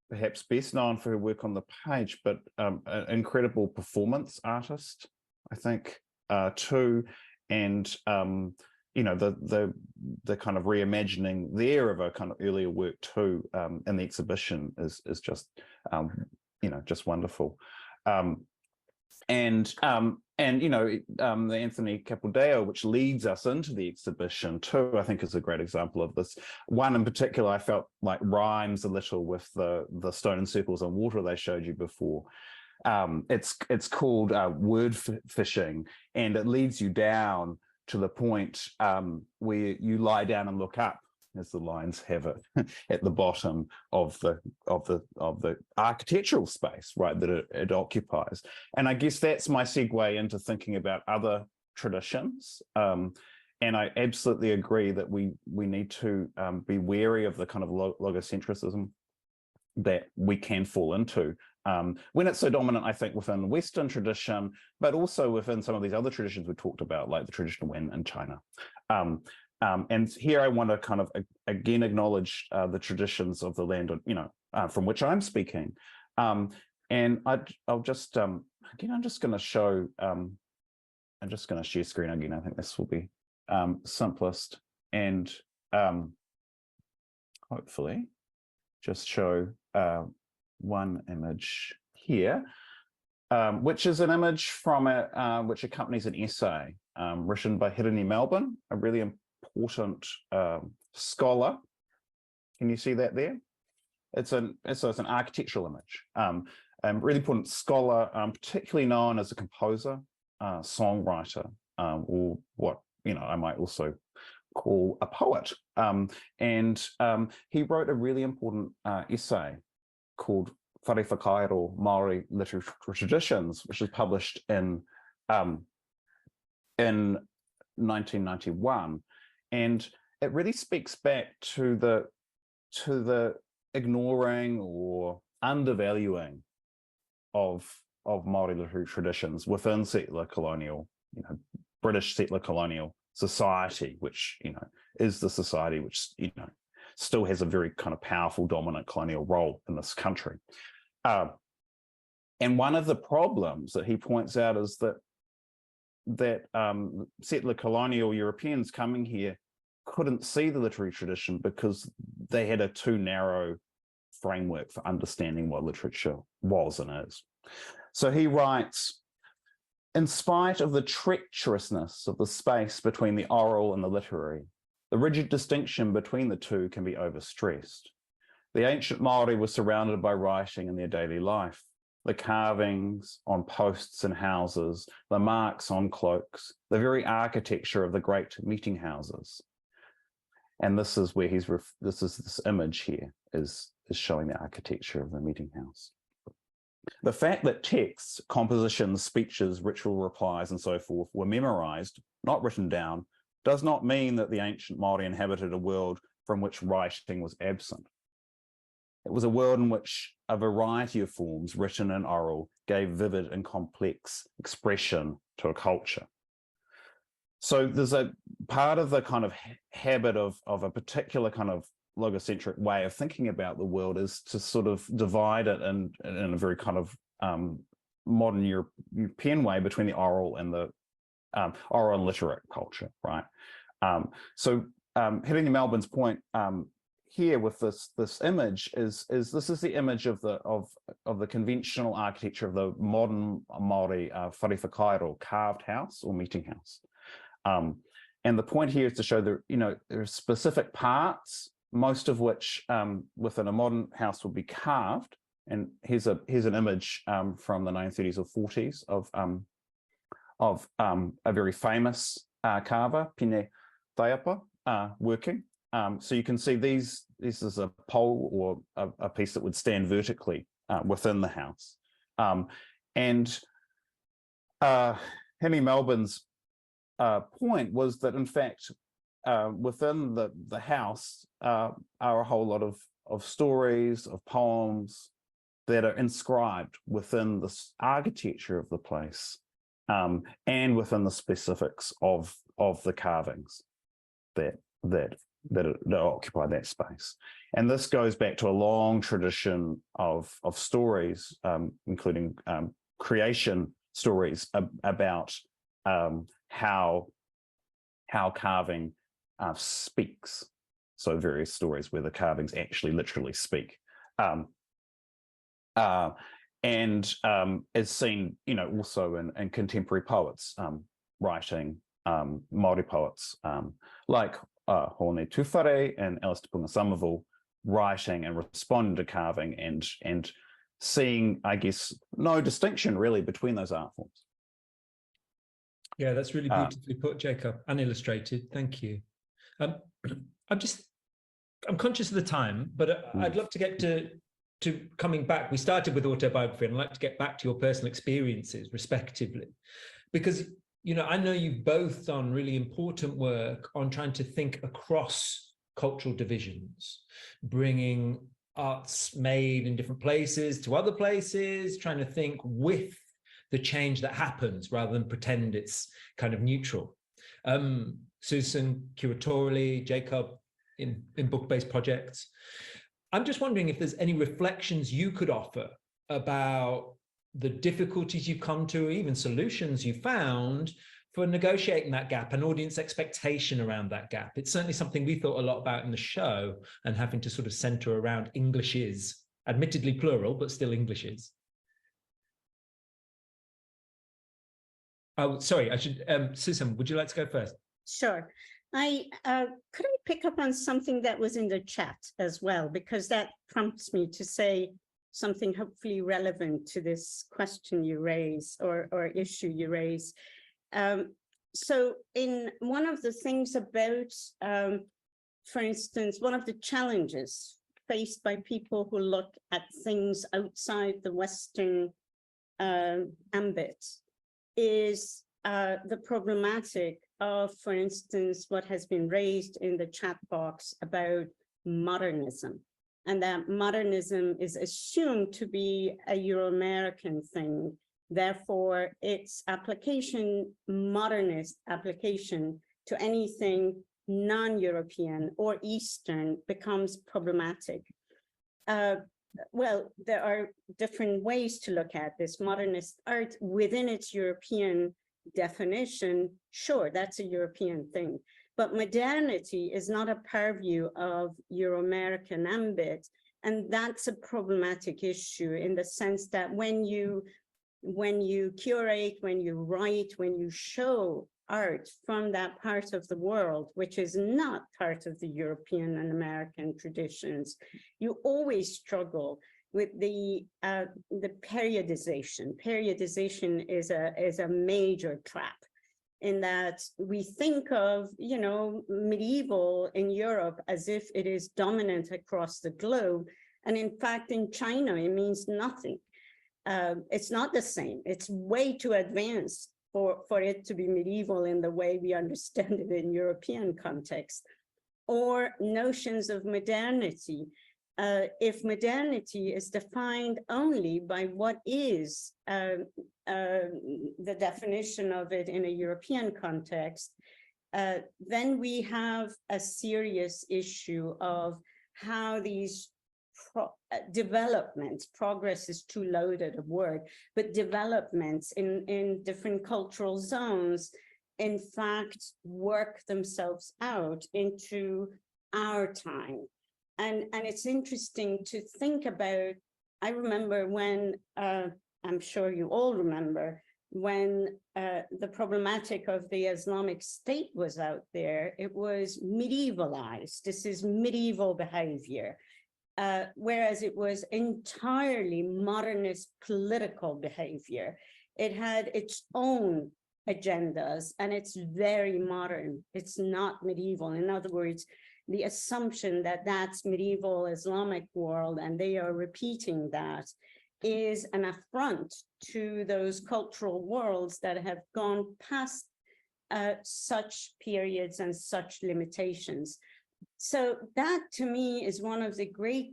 Speaker 3: perhaps best known for her work on the page, but an incredible performance artist, I think, too. And the kind of reimagining there of a kind of earlier work too in the exhibition is just just wonderful. The Anthony Capildeo, which leads us into the exhibition too, I think is a great example of this. One in particular I felt like rhymes a little with the stone circles on water they showed you before. It's called word fishing, and it leads you down to the point where you lie down and look up, as the lines have it, at the bottom of the architectural space, right, that it occupies. And I guess that's my segue into thinking about other traditions. And I absolutely agree that we need to be wary of the kind of logocentrism that we can fall into when it's so dominant, I think, within the Western tradition, but also within some of these other traditions we talked about, like the traditional Wen in China. And here I want to kind of again acknowledge the traditions of the land, from which I'm speaking. And I'll just again, I'm just going to show. I'm just going to share screen again. I think this will be simplest, and hopefully just show one image here, which is an image from which accompanies an essay written by Shirin Melbourne, a really important scholar. Can you see that there? It's an architectural image. A really important scholar, particularly known as a composer, songwriter, or what I might also call a poet. He wrote a really important essay called Whare Whakaaro Māori Literary Traditions, which was published in 1991, and it really speaks back to the ignoring or undervaluing of Māori literary traditions within settler colonial, British settler colonial society, which is the society which still has a very kind of powerful, dominant colonial role in this country. And one of the problems that he points out is that settler colonial Europeans coming here couldn't see the literary tradition because they had a too narrow framework for understanding what literature was and is. So he writes, in spite of the treacherousness of the space between the oral and the literary, the rigid distinction between the two can be overstressed. The ancient Māori were surrounded by writing in their daily life. The carvings on posts and houses, the marks on cloaks, the very architecture of the great meeting houses. And this is where this image here is showing the architecture of the meeting house. The fact that texts, compositions, speeches, ritual replies, and so forth were memorized, not written down, does not mean that the ancient Māori inhabited a world from which writing was absent. It was a world in which a variety of forms, written and oral, gave vivid and complex expression to a culture. So there's a part of the kind of habit of a particular kind of logocentric way of thinking about the world is to sort of divide it in a very kind of modern European way between the oral and the oral and literate culture, right? So Shirin Melbourne's point here with this image is this is the image of the conventional architecture of the modern Māori whare whakaaro, carved house or meeting house. And the point here is to show that there are specific parts most of which within a modern house would be carved. And here's an image from the 1930s or 40s of a very famous carver, Pine Taiapa, working. So you can see this is a pole or a piece that would stand vertically within the house. And Henry Melbourne's point was that, in fact, within the house are a whole lot of stories, of poems that are inscribed within the architecture of the place, and within the specifics of the carvings that occupy that space. And this goes back to a long tradition of stories, including creation stories about how carving speaks. So various stories where the carvings actually literally speak. And is seen, also in contemporary poets writing, Māori poets like Hone Tūwhare and Alistair Punga Somerville writing and responding to carving and seeing, I guess, no distinction really between those art forms.
Speaker 2: Yeah, that's really beautifully put, Jacob, and illustrated. Thank you. I'm conscious of the time, but I'd love to get to coming back. We started with autobiography, and I'd like to get back to your personal experiences, respectively, because I know you've both done really important work on trying to think across cultural divisions, bringing arts made in different places to other places, trying to think with the change that happens rather than pretend it's kind of neutral. Sussan curatorially, Jacob in book-based projects. I'm just wondering if there's any reflections you could offer about the difficulties you've come to, or even solutions you found for negotiating that gap and audience expectation around that gap. It's certainly something we thought a lot about in the show, and having to sort of center around Englishes, admittedly plural, but still Englishes. Oh, sorry, I should, Sussan, would you like to go first?
Speaker 4: Sure. Could I pick up on something that was in the chat as well, because that prompts me to say something hopefully relevant to this question you raise or issue you raise. So in one of the things about, for instance, one of the challenges faced by people who look at things outside the Western ambit is the problematic of, for instance, what has been raised in the chat box about modernism, and that modernism is assumed to be a Euro-American thing. Therefore, its application, modernist application to anything non-European or Eastern becomes problematic. Well, there are different ways to look at this. Modernist art within its European definition, sure, that's a European thing. But modernity is not a purview of Euro-American ambit. And that's a problematic issue in the sense that when you curate, when you write, when you show art from that part of the world, which is not part of the European and American traditions, you always struggle with the periodization. Periodization is a major trap, in that we think of, medieval in Europe as if it is dominant across the globe. And in fact, in China, it means nothing. It's not the same. It's way too advanced for it to be medieval in the way we understand it in European context. Or notions of modernity. If modernity is defined only by what is the definition of it in a European context, then we have a serious issue of how these developments, progress is too loaded a word, but developments in different cultural zones, in fact, work themselves out into our time. And it's interesting to think about. I remember when, I'm sure you all remember, when the problematic of the Islamic State was out there, it was medievalized. This is medieval behavior, whereas it was entirely modernist political behavior. It had its own agendas, and it's very modern. It's not medieval. In other words, the assumption that that's medieval Islamic world, and they are repeating that, is an affront to those cultural worlds that have gone past such periods and such limitations. So that, to me, is one of the great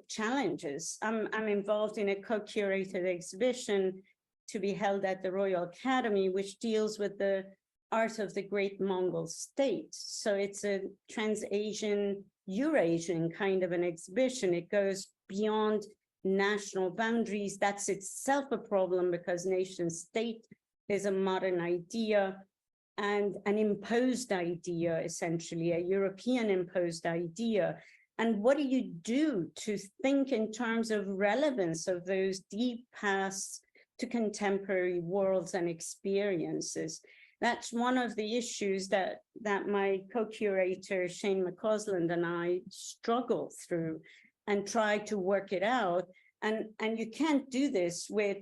Speaker 4: challenges. I'm involved in a co-curated exhibition to be held at the Royal Academy, which deals with the art of the great Mongol state. So it's a trans-Asian, Eurasian kind of an exhibition. It goes beyond national boundaries. That's itself a problem, because nation state is a modern idea and an imposed idea, essentially, a European imposed idea. And what do you do to think in terms of relevance of those deep pasts to contemporary worlds and experiences? That's one of the issues that my co-curator, Shane McCausland, and I struggle through and try to work it out. And you can't do this with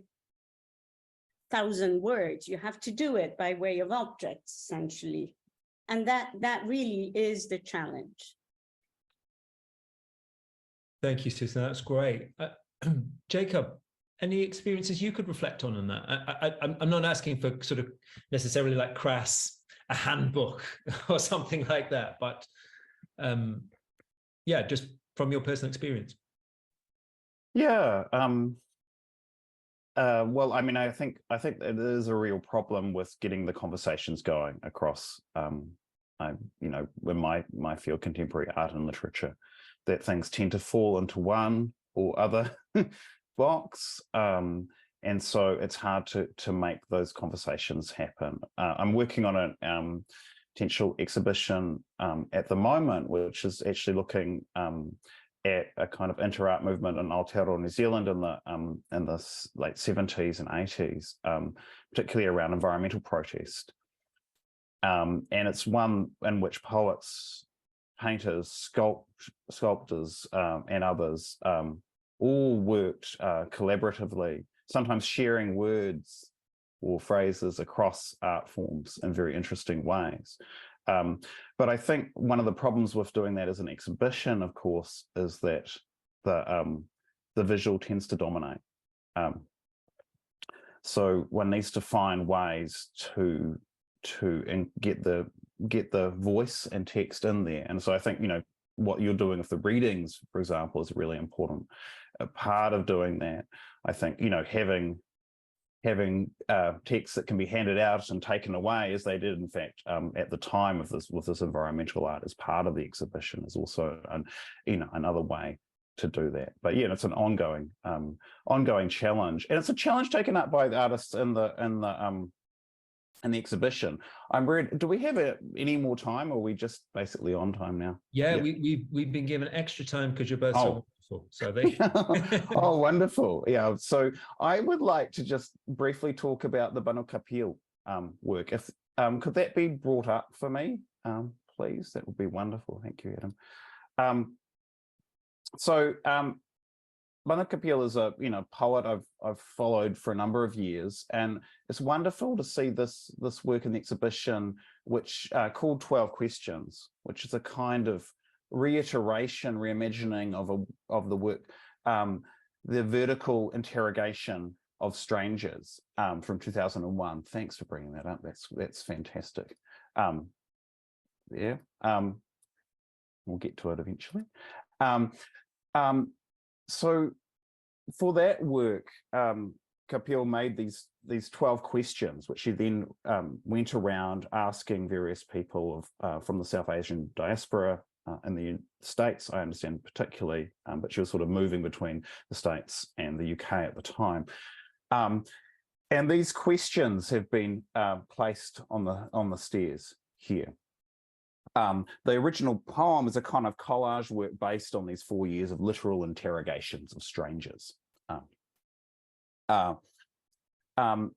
Speaker 4: 1,000 words. You have to do it by way of objects, essentially. And that really is the challenge.
Speaker 2: Thank you, Sussan. That's great. Jacob, any experiences you could reflect on that? I'm not asking for sort of necessarily like crass, a handbook or something like that, but yeah, just from your personal experience.
Speaker 3: Yeah. Well, I mean, I think there's a real problem with getting the conversations going across, you know, in my field, contemporary art and literature, that things tend to fall into one or other box, and so it's hard to make those conversations happen. I'm working on a potential exhibition at the moment, which is actually looking at a kind of inter-art movement in Aotearoa, New Zealand in the late 70s and 80s, particularly around environmental protest. And it's one in which poets, painters, sculptors, and others all worked collaboratively, sometimes sharing words or phrases across art forms in very interesting ways. But I think one of the problems with doing that as an exhibition, of course, is that the visual tends to dominate. So one needs to find ways to get the voice and text in there. And so I think, you know, what you're doing with the readings, for example, is really important. A part of doing that, I think, you know, having texts that can be handed out and taken away, as they did, in fact, at the time of this, with this environmental art as part of the exhibition, is also, you know, another way to do that. But yeah, it's an ongoing challenge, and it's a challenge taken up by the artists in the exhibition. Do we have any more time, or are we just basically on time now?
Speaker 2: Yeah, we've been given extra time because you're both so wonderful. So they
Speaker 3: oh, wonderful. Yeah. So I would like to just briefly talk about the Banu Kapil work. If could that be brought up for me, please? That would be wonderful. Thank you, Adam. So Banu Kapil is a poet I've followed for a number of years, and it's wonderful to see this work in the exhibition, which called 12 Questions, which is a kind of reiteration, reimagining of the work, the vertical interrogation of strangers from 2001. Thanks for bringing that up. That's fantastic. Yeah, we'll get to it eventually. So for that work, Kapil made these 12 questions, which he then went around asking various people from the South Asian diaspora in the States, I understand particularly, but she was sort of moving between the States and the UK at the time. And these questions have been placed on the stairs here. The original poem is a kind of collage work based on these 4 years of literal interrogations of strangers. And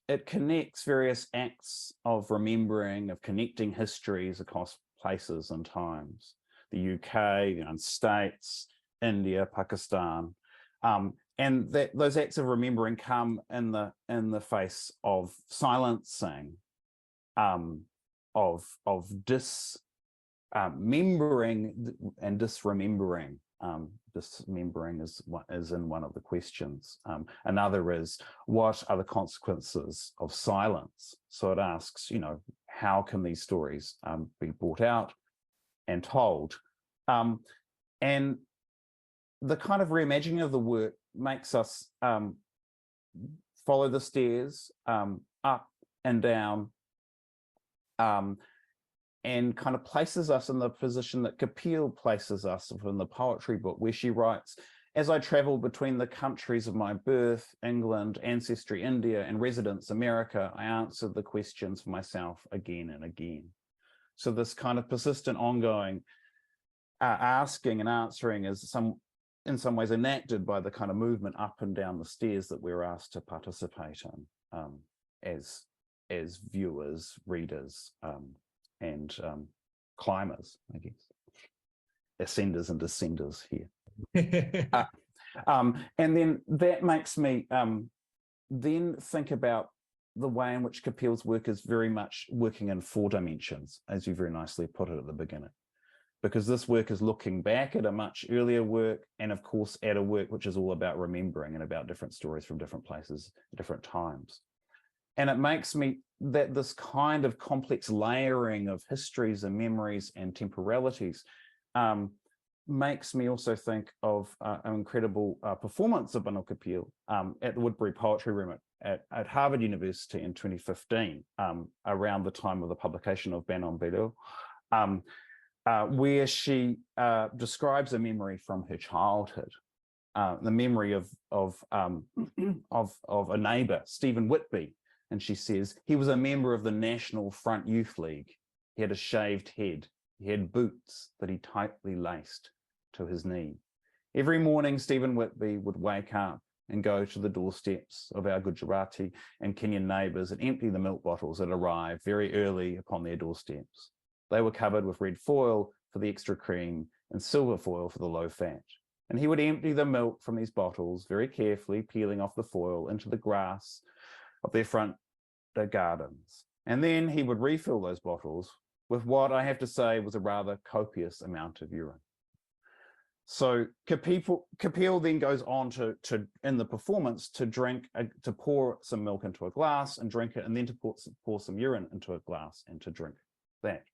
Speaker 3: it connects various acts of remembering, of connecting histories across places and times. The UK, the United States, India, Pakistan, and those acts of remembering come in the face of silencing, of dismembering and disremembering. Dismembering is in one of the questions. Another is, what are the consequences of silence? So it asks, how can these stories be brought out and told? And the kind of reimagining of the work makes us follow the stairs up and down, and kind of places us in the position that Courtauld places us in the poetry book, where she writes, as I traveled between the countries of my birth, England, ancestry, India, and residence, America, I answered the questions for myself again and again. So this kind of persistent, ongoing asking and answering is in some ways enacted by the kind of movement up and down the stairs that we're asked to participate in as viewers, readers, and climbers, I guess, ascenders and descenders here. And then that makes me then think about the way in which Courtauld's work is very much working in 4 dimensions, as you very nicely put it at the beginning, because this work is looking back at a much earlier work, and of course at a work which is all about remembering and about different stories from different places, different times. And it makes me that this kind of complex layering of histories and memories and temporalities makes me also think of an incredible performance of Benoît Courtauld at the Woodbury Poetry Room at Harvard University in 2015, around the time of the publication of Ben en Bello, where she describes a memory from her childhood, the memory of a neighbor, Stephen Whitby. And she says, he was a member of the National Front Youth League. He had a shaved head. He had boots that he tightly laced to his knee. Every morning, Stephen Whitby would wake up and go to the doorsteps of our Gujarati and Kenyan neighbours and empty the milk bottles that arrived very early upon their doorsteps. They were covered with red foil for the extra cream and silver foil for the low fat. And he would empty the milk from these bottles very carefully, peeling off the foil into the grass of their front gardens. And then he would refill those bottles with what I have to say was a rather copious amount of urine. So Courtauld then goes on to in the performance to to pour some milk into a glass and drink it, and then to pour some urine into a glass and to drink that,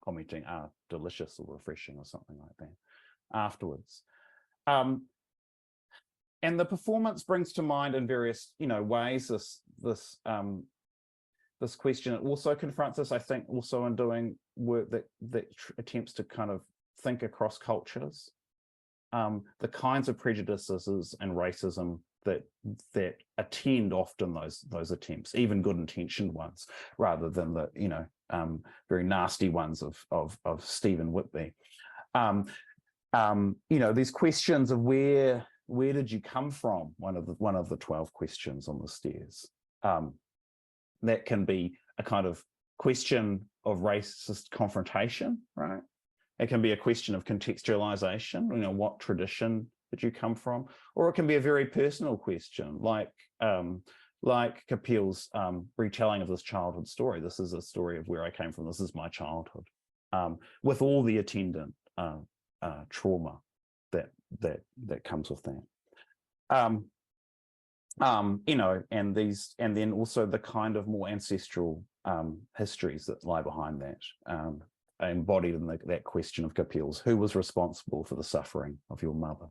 Speaker 3: commenting, delicious or refreshing or something like that afterwards. And the performance brings to mind in various, ways this question. It also confronts us, I think, also in doing work that attempts to kind of think across cultures, the kinds of prejudices and racism that attend often those attempts, even good-intentioned ones, rather than the very nasty ones of Stephen Whitby. These questions of where did you come from? One of the 12 questions on the stairs. That can be a kind of question of racist confrontation, right? It can be a question of contextualization, what tradition did you come from? Or it can be a very personal question, like Courtauld's retelling of this childhood story. This is a story of where I came from. This is my childhood, with all the attendant trauma that comes with that. And then also the kind of more ancestral histories that lie behind that, embodied in that question of Courtauld's, who was responsible for the suffering of your mother?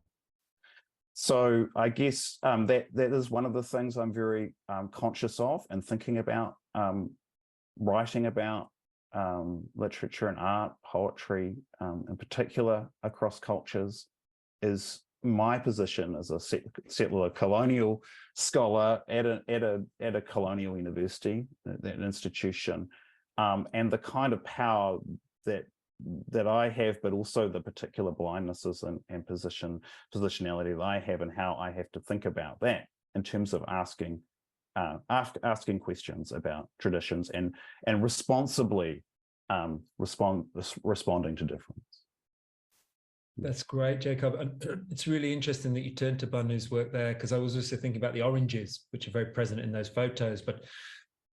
Speaker 3: So I guess that is one of the things I'm very conscious of and thinking about, writing about literature and art, poetry in particular across cultures, is my position as a settler colonial scholar at a colonial university, that institution, and the kind of power that that I have, but also the particular blindnesses and positionality that I have, and how I have to think about that in terms of asking questions about traditions and responsibly responding to difference.
Speaker 2: That's great, Jacob. And it's really interesting that you turned to Banu's work there, because I was also thinking about the oranges, which are very present in those photos. But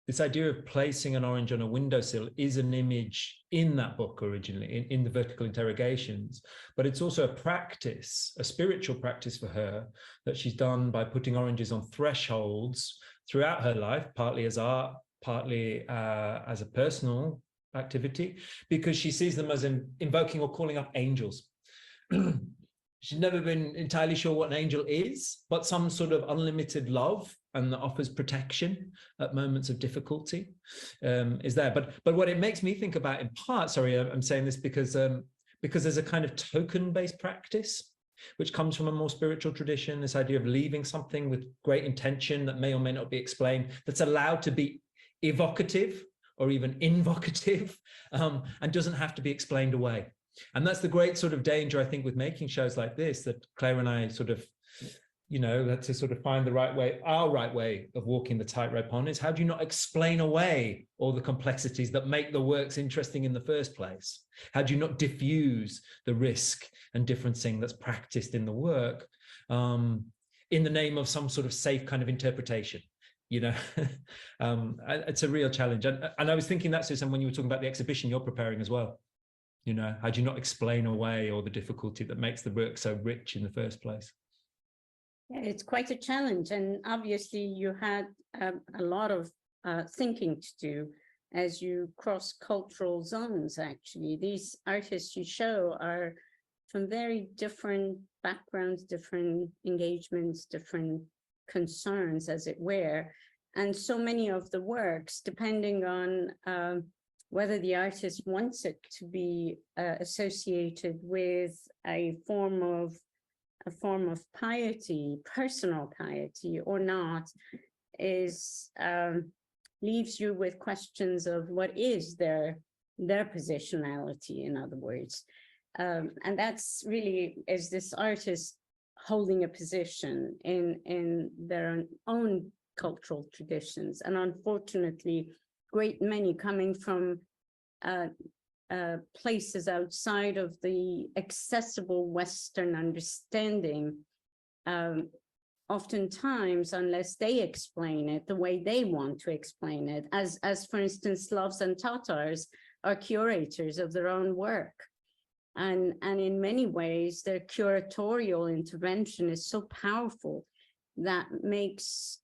Speaker 2: this idea of placing an orange on a windowsill is an image in that book originally, in the vertical interrogations. But it's also a practice, a spiritual practice for her, that she's done by putting oranges on thresholds throughout her life, partly as art, partly as a personal activity, because she sees them as invoking or calling up angels. She's never been entirely sure what an angel is, but some sort of unlimited love and that offers protection at moments of difficulty is there. But what it makes me think about in part, sorry, I'm saying this because there's a kind of token-based practice which comes from a more spiritual tradition, this idea of leaving something with great intention that may or may not be explained, that's allowed to be evocative or even invocative, and doesn't have to be explained away. And that's the great sort of danger, I think, with making shows like this, that Claire and I sort of, had to sort of find the right way, our right way of walking the tightrope on, is how do you not explain away all the complexities that make the works interesting in the first place? How do you not diffuse the risk and differencing that's practiced in the work in the name of some sort of safe kind of interpretation? It's a real challenge. And I was thinking that, Sussan, when you were talking about the exhibition you're preparing as well. How do you not explain away all the difficulty that makes the work so rich in the first place?
Speaker 4: Yeah, it's quite a challenge. And obviously you had a lot of thinking to do as you cross cultural zones, actually. These artists you show are from very different backgrounds, different engagements, different concerns, as it were. And so many of the works, depending on whether the artist wants it to be associated with a form of piety, personal piety or not, is leaves you with questions of what is their positionality, in other words. And that's really, is this artist holding a position in their own cultural traditions? And unfortunately, great many coming from places outside of the accessible Western understanding, oftentimes, unless they explain it the way they want to explain it, as for instance, Slavs and Tatars are curators of their own work. And in many ways, their curatorial intervention is so powerful that makes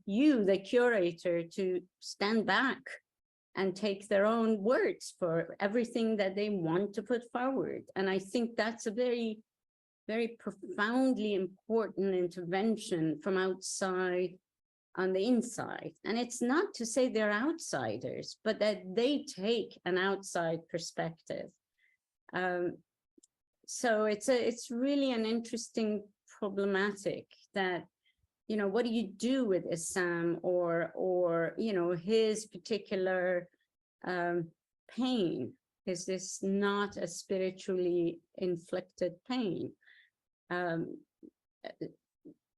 Speaker 4: you, the curator, to stand back and take their own words for everything that they want to put forward. And I think that's a very, very profoundly important intervention from outside on the inside. And it's not to say they're outsiders, but that they take an outside perspective. So it's really an interesting problematic that, what do you do with Issam or his particular pain? Is this not a spiritually inflicted pain?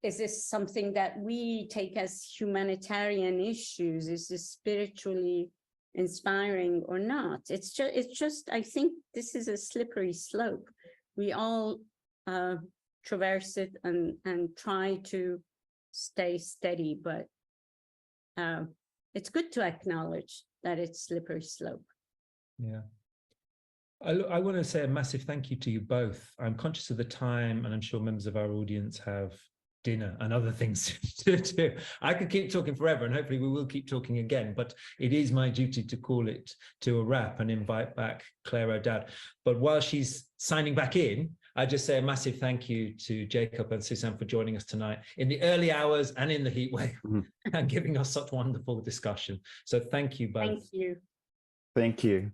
Speaker 4: Is this something that we take as humanitarian issues? Is this spiritually inspiring or not? It's just, I think this is a slippery slope. We all traverse it and try to stay steady, but it's good to acknowledge that it's slippery slope.
Speaker 2: Yeah. I want to say a massive thank you to you both. I'm conscious of the time, and I'm sure members of our audience have dinner and other things to do. I could keep talking forever, and hopefully we will keep talking again, but it is my duty to call it to a wrap and invite back Claire O'Dowd. But while she's signing back in, I just say a massive thank you to Jacob and Sussan for joining us tonight in the early hours and in the heat wave and giving us such wonderful discussion. So thank you both.
Speaker 4: Thank you.
Speaker 3: Thank you.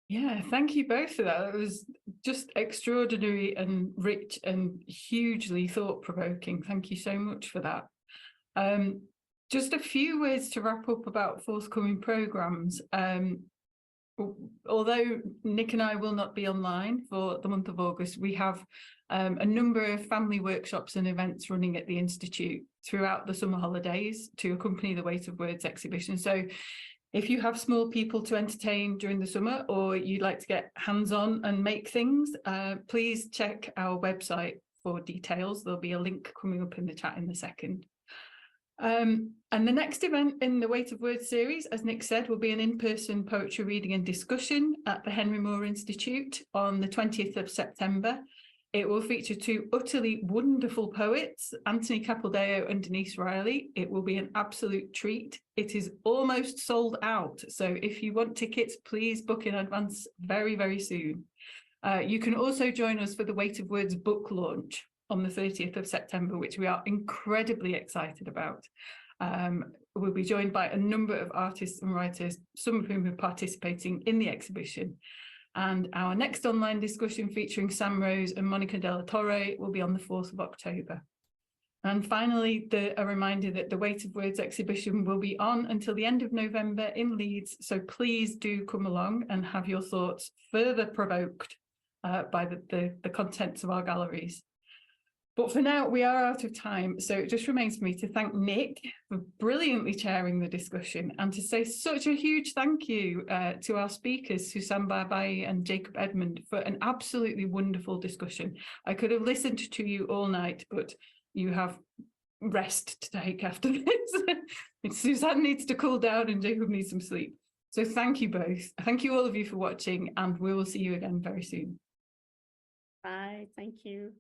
Speaker 1: Yeah, thank you both for that. It was just extraordinary and rich and hugely thought-provoking. Thank you so much for that. Just a few words to wrap up about forthcoming programmes. although Nick and I will not be online for the month of August, we have a number of family workshops and events running at the Institute throughout the summer holidays to accompany the Weight of Words exhibition. So if you have small people to entertain during the summer, or you'd like to get hands-on and make things, please check our website for details. There'll be a link coming up in the chat in a second. And the next event in the Weight of Words series, as Nick said, will be an in-person poetry reading and discussion at the Henry Moore Institute on the 20th of September. It will feature two utterly wonderful poets, Anthony Capildeo and Denise Riley. It will be an absolute treat. It is almost sold out, so if you want tickets, please book in advance very, very soon. You can also join us for the Weight of Words book launch on the 30th of September, which we are incredibly excited about. We'll be joined by a number of artists and writers, some of whom are participating in the exhibition. And our next online discussion featuring Sam Rose and Monica Della Torre will be on the 4th of October. And finally, a reminder that the Weight of Words exhibition will be on until the end of November in Leeds. So please do come along and have your thoughts further provoked by the contents of our galleries. But for now, we are out of time, so it just remains for me to thank Nick for brilliantly chairing the discussion, and to say such a huge thank you to our speakers, Sussan Babaie and Jacob Edmond, for an absolutely wonderful discussion. I could have listened to you all night, but you have rest to take after this. Sussan needs to cool down and Jacob needs some sleep. So thank you both. Thank you all of you for watching, and we will see you again very soon.
Speaker 4: Bye, thank you.